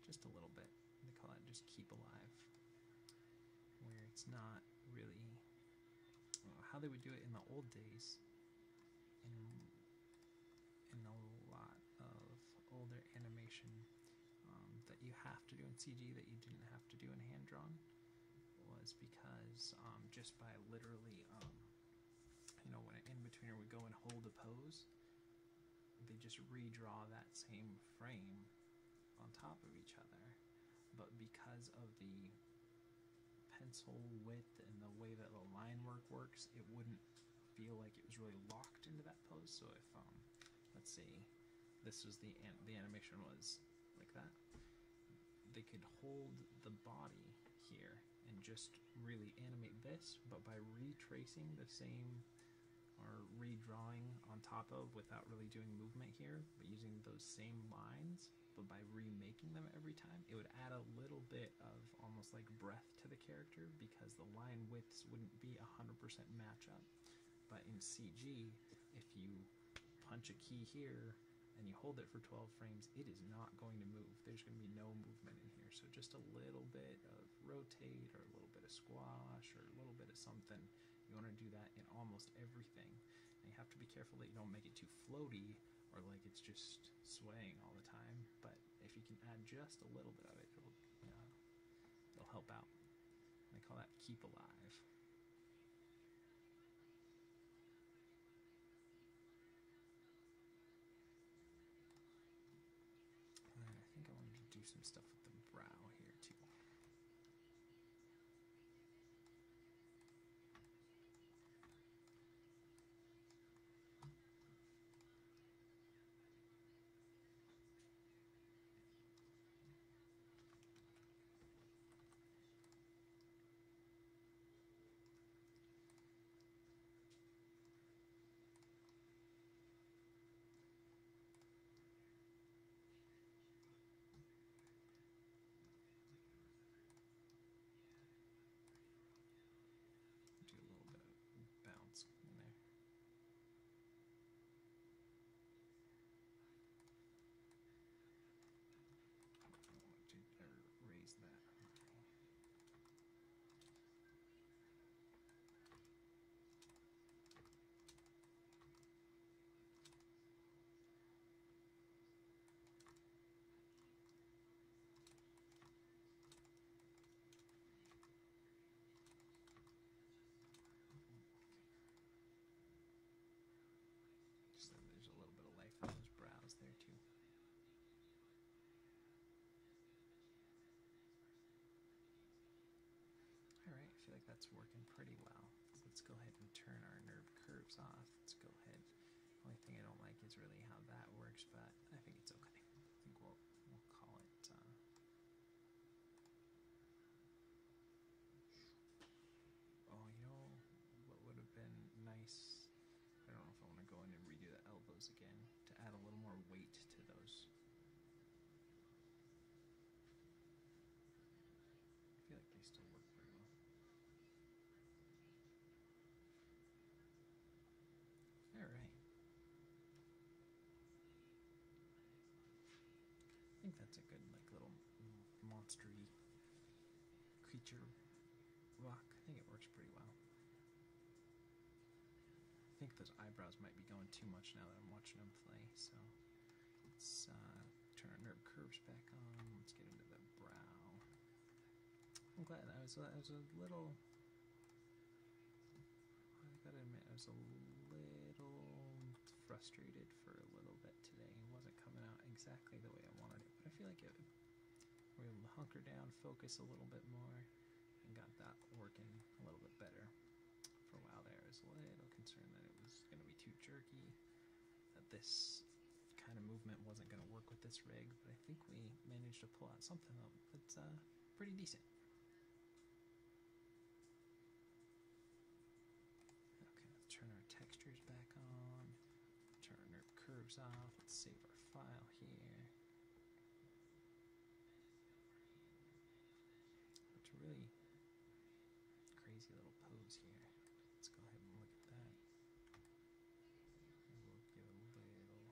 Just a little bit. They call it just keep alive. Where it's not really how they would do it in the old days. In a lot of older animation that you have to do in CG that you didn't have to do in hand-drawn was because just by literally when an in-betweener would go and hold a pose, they just redraw that same frame on top of each other. But because of the pencil width and the way that the line work works, it wouldn't feel like it was really locked into that pose. So if, let's say, this was the animation was like that, they could hold the body here and just really animate this, but by retracing the same or redrawing on top of without really doing movement here, but using those same lines, but by remaking them every time, it would add a little bit of almost like breath to the character because the line widths wouldn't be 100% match up. But in CG, if you punch a key here and you hold it for 12 frames, it is not going to move. There's going to be no movement in here. So just a little bit of rotate or a little bit of squash or a little bit of something. You want to do that in almost everything. And you have to be careful that you don't make it too floaty or like it's just swaying all the time. But if you can add just a little bit of it, it'll help out. They call that keep alive. And I think I wanted to do some stuff with the brow here too. Do a little bit of bounce in there. Raise that. Just so there's a little bit of life in those brows there too. Alright, I feel like that's working pretty well. So let's go ahead and turn our nerve curves off. Let's go ahead. The only thing I don't like is really how that works, but I think it's okay. I think we'll call it. Oh, you know what would have been nice? I don't know if I want to go in and redo the elbows again to add a little more weight to those. I feel like they still work pretty well. Alright. I think that's a good, like, little monstery creature rock. I think it works pretty well. I think those eyebrows might be going too much now that I'm watching them play, so let's turn our nerve curves back on. Let's get into the brow. I'm glad I was a little. I gotta admit, I was a little frustrated for a little bit today. It wasn't coming out exactly the way I wanted it, but I feel like we were able to hunker down, focus a little bit more, and got that working a little bit better. For a while there, I was a little concerned that it was going to be too jerky, that this kind of movement wasn't going to work with this rig, but I think we managed to pull out something that's pretty decent. Okay, let's turn our textures back on, turn our nerve curves off, let's save our file here. It's a really crazy little pose here. Let's go ahead and look at that. And we'll give a little.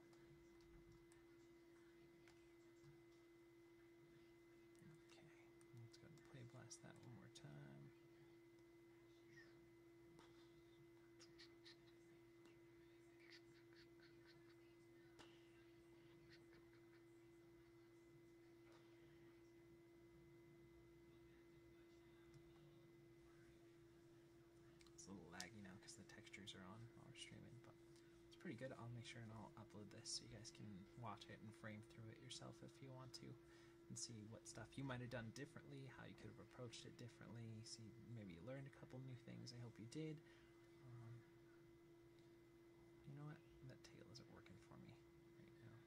Okay, let's go ahead and play blast that one more time. It's a little laggy now because the textures are on while we're streaming, but it's pretty good. I'll make sure and I'll upload this so you guys can watch it and frame through it yourself if you want to, and see what stuff you might have done differently, how you could have approached it differently, see maybe you learned a couple new things. I hope you did. You know what? That tail isn't working for me right now.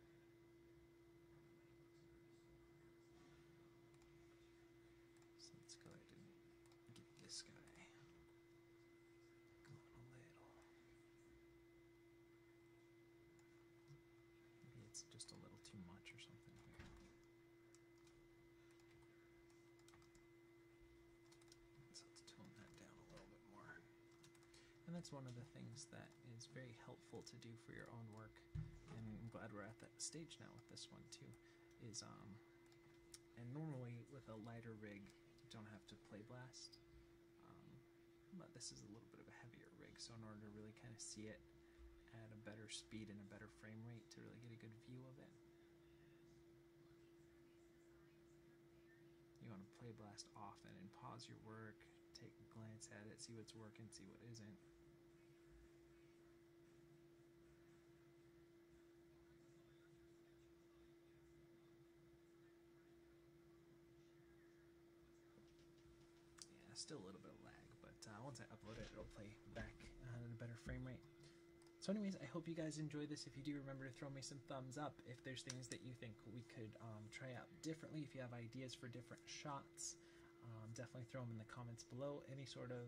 So let's go ahead and get this guy going a little. Maybe it's just a little too much or something here. So let's tone that down a little bit more. And that's one of the things that is very helpful to do for your own work and glad we're at that stage now with this one too. Is and normally with a lighter rig, you don't have to play blast, but this is a little bit of a heavier rig, so in order to really kind of see it at a better speed and a better frame rate to really get a good view of it, you want to play blast often and pause your work, take a glance at it, see what's working, see what isn't. Yeah, still a little bit of lag, but once I upload it, it'll play back at a better frame rate. So anyways, I hope you guys enjoy this. If you do, remember to throw me some thumbs up. If there's things that you think we could try out differently, if you have ideas for different shots, definitely throw them in the comments below. Any sort of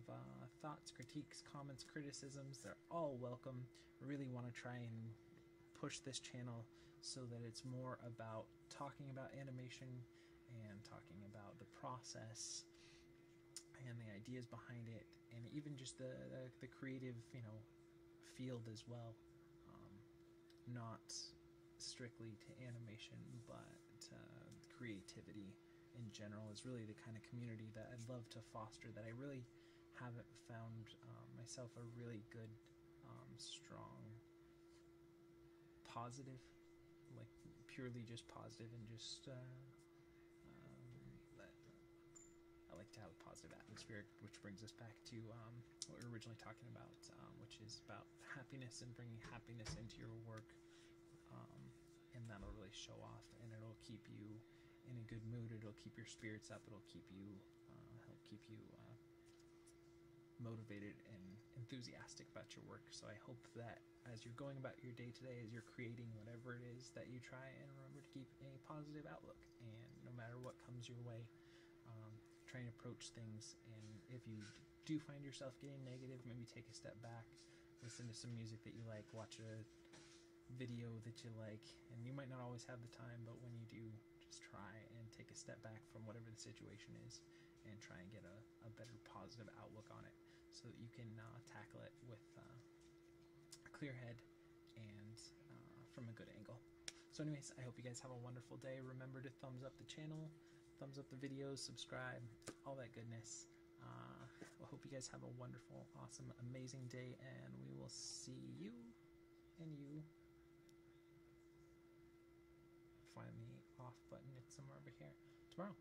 thoughts, critiques, comments, criticisms, they're all welcome. I really want to try and push this channel so that it's more about talking about animation and talking about the process and the ideas behind it, and even just the creative, field as well. Not strictly to animation, but creativity in general is really the kind of community that I'd love to foster, that I really haven't found myself a really good, strong, positive, like purely just positive and just I like to have a positive atmosphere, which brings us back to what we were originally talking about, which is about happiness and bringing happiness into your work, and that'll really show off, and it'll keep you in a good mood, it'll keep your spirits up, it'll keep you help keep you motivated and enthusiastic about your work. So I hope that as you're going about your day today, as you're creating whatever it is that you try, and remember to keep a positive outlook, and no matter what comes your way, try and approach things. And if you do find yourself getting negative, maybe take a step back, listen to some music that you like, watch a video that you like, and you might not always have the time, but when you do, just try and take a step back from whatever the situation is and try and get a better positive outlook on it, so that you can tackle it with a clear head and from a good angle. So anyways, I hope you guys have a wonderful day. Remember to thumbs up the channel, thumbs up the videos, subscribe, all that goodness. I hope you guys have a wonderful, awesome, amazing day, and we will see you and you. Find the off button, it's somewhere over here, tomorrow.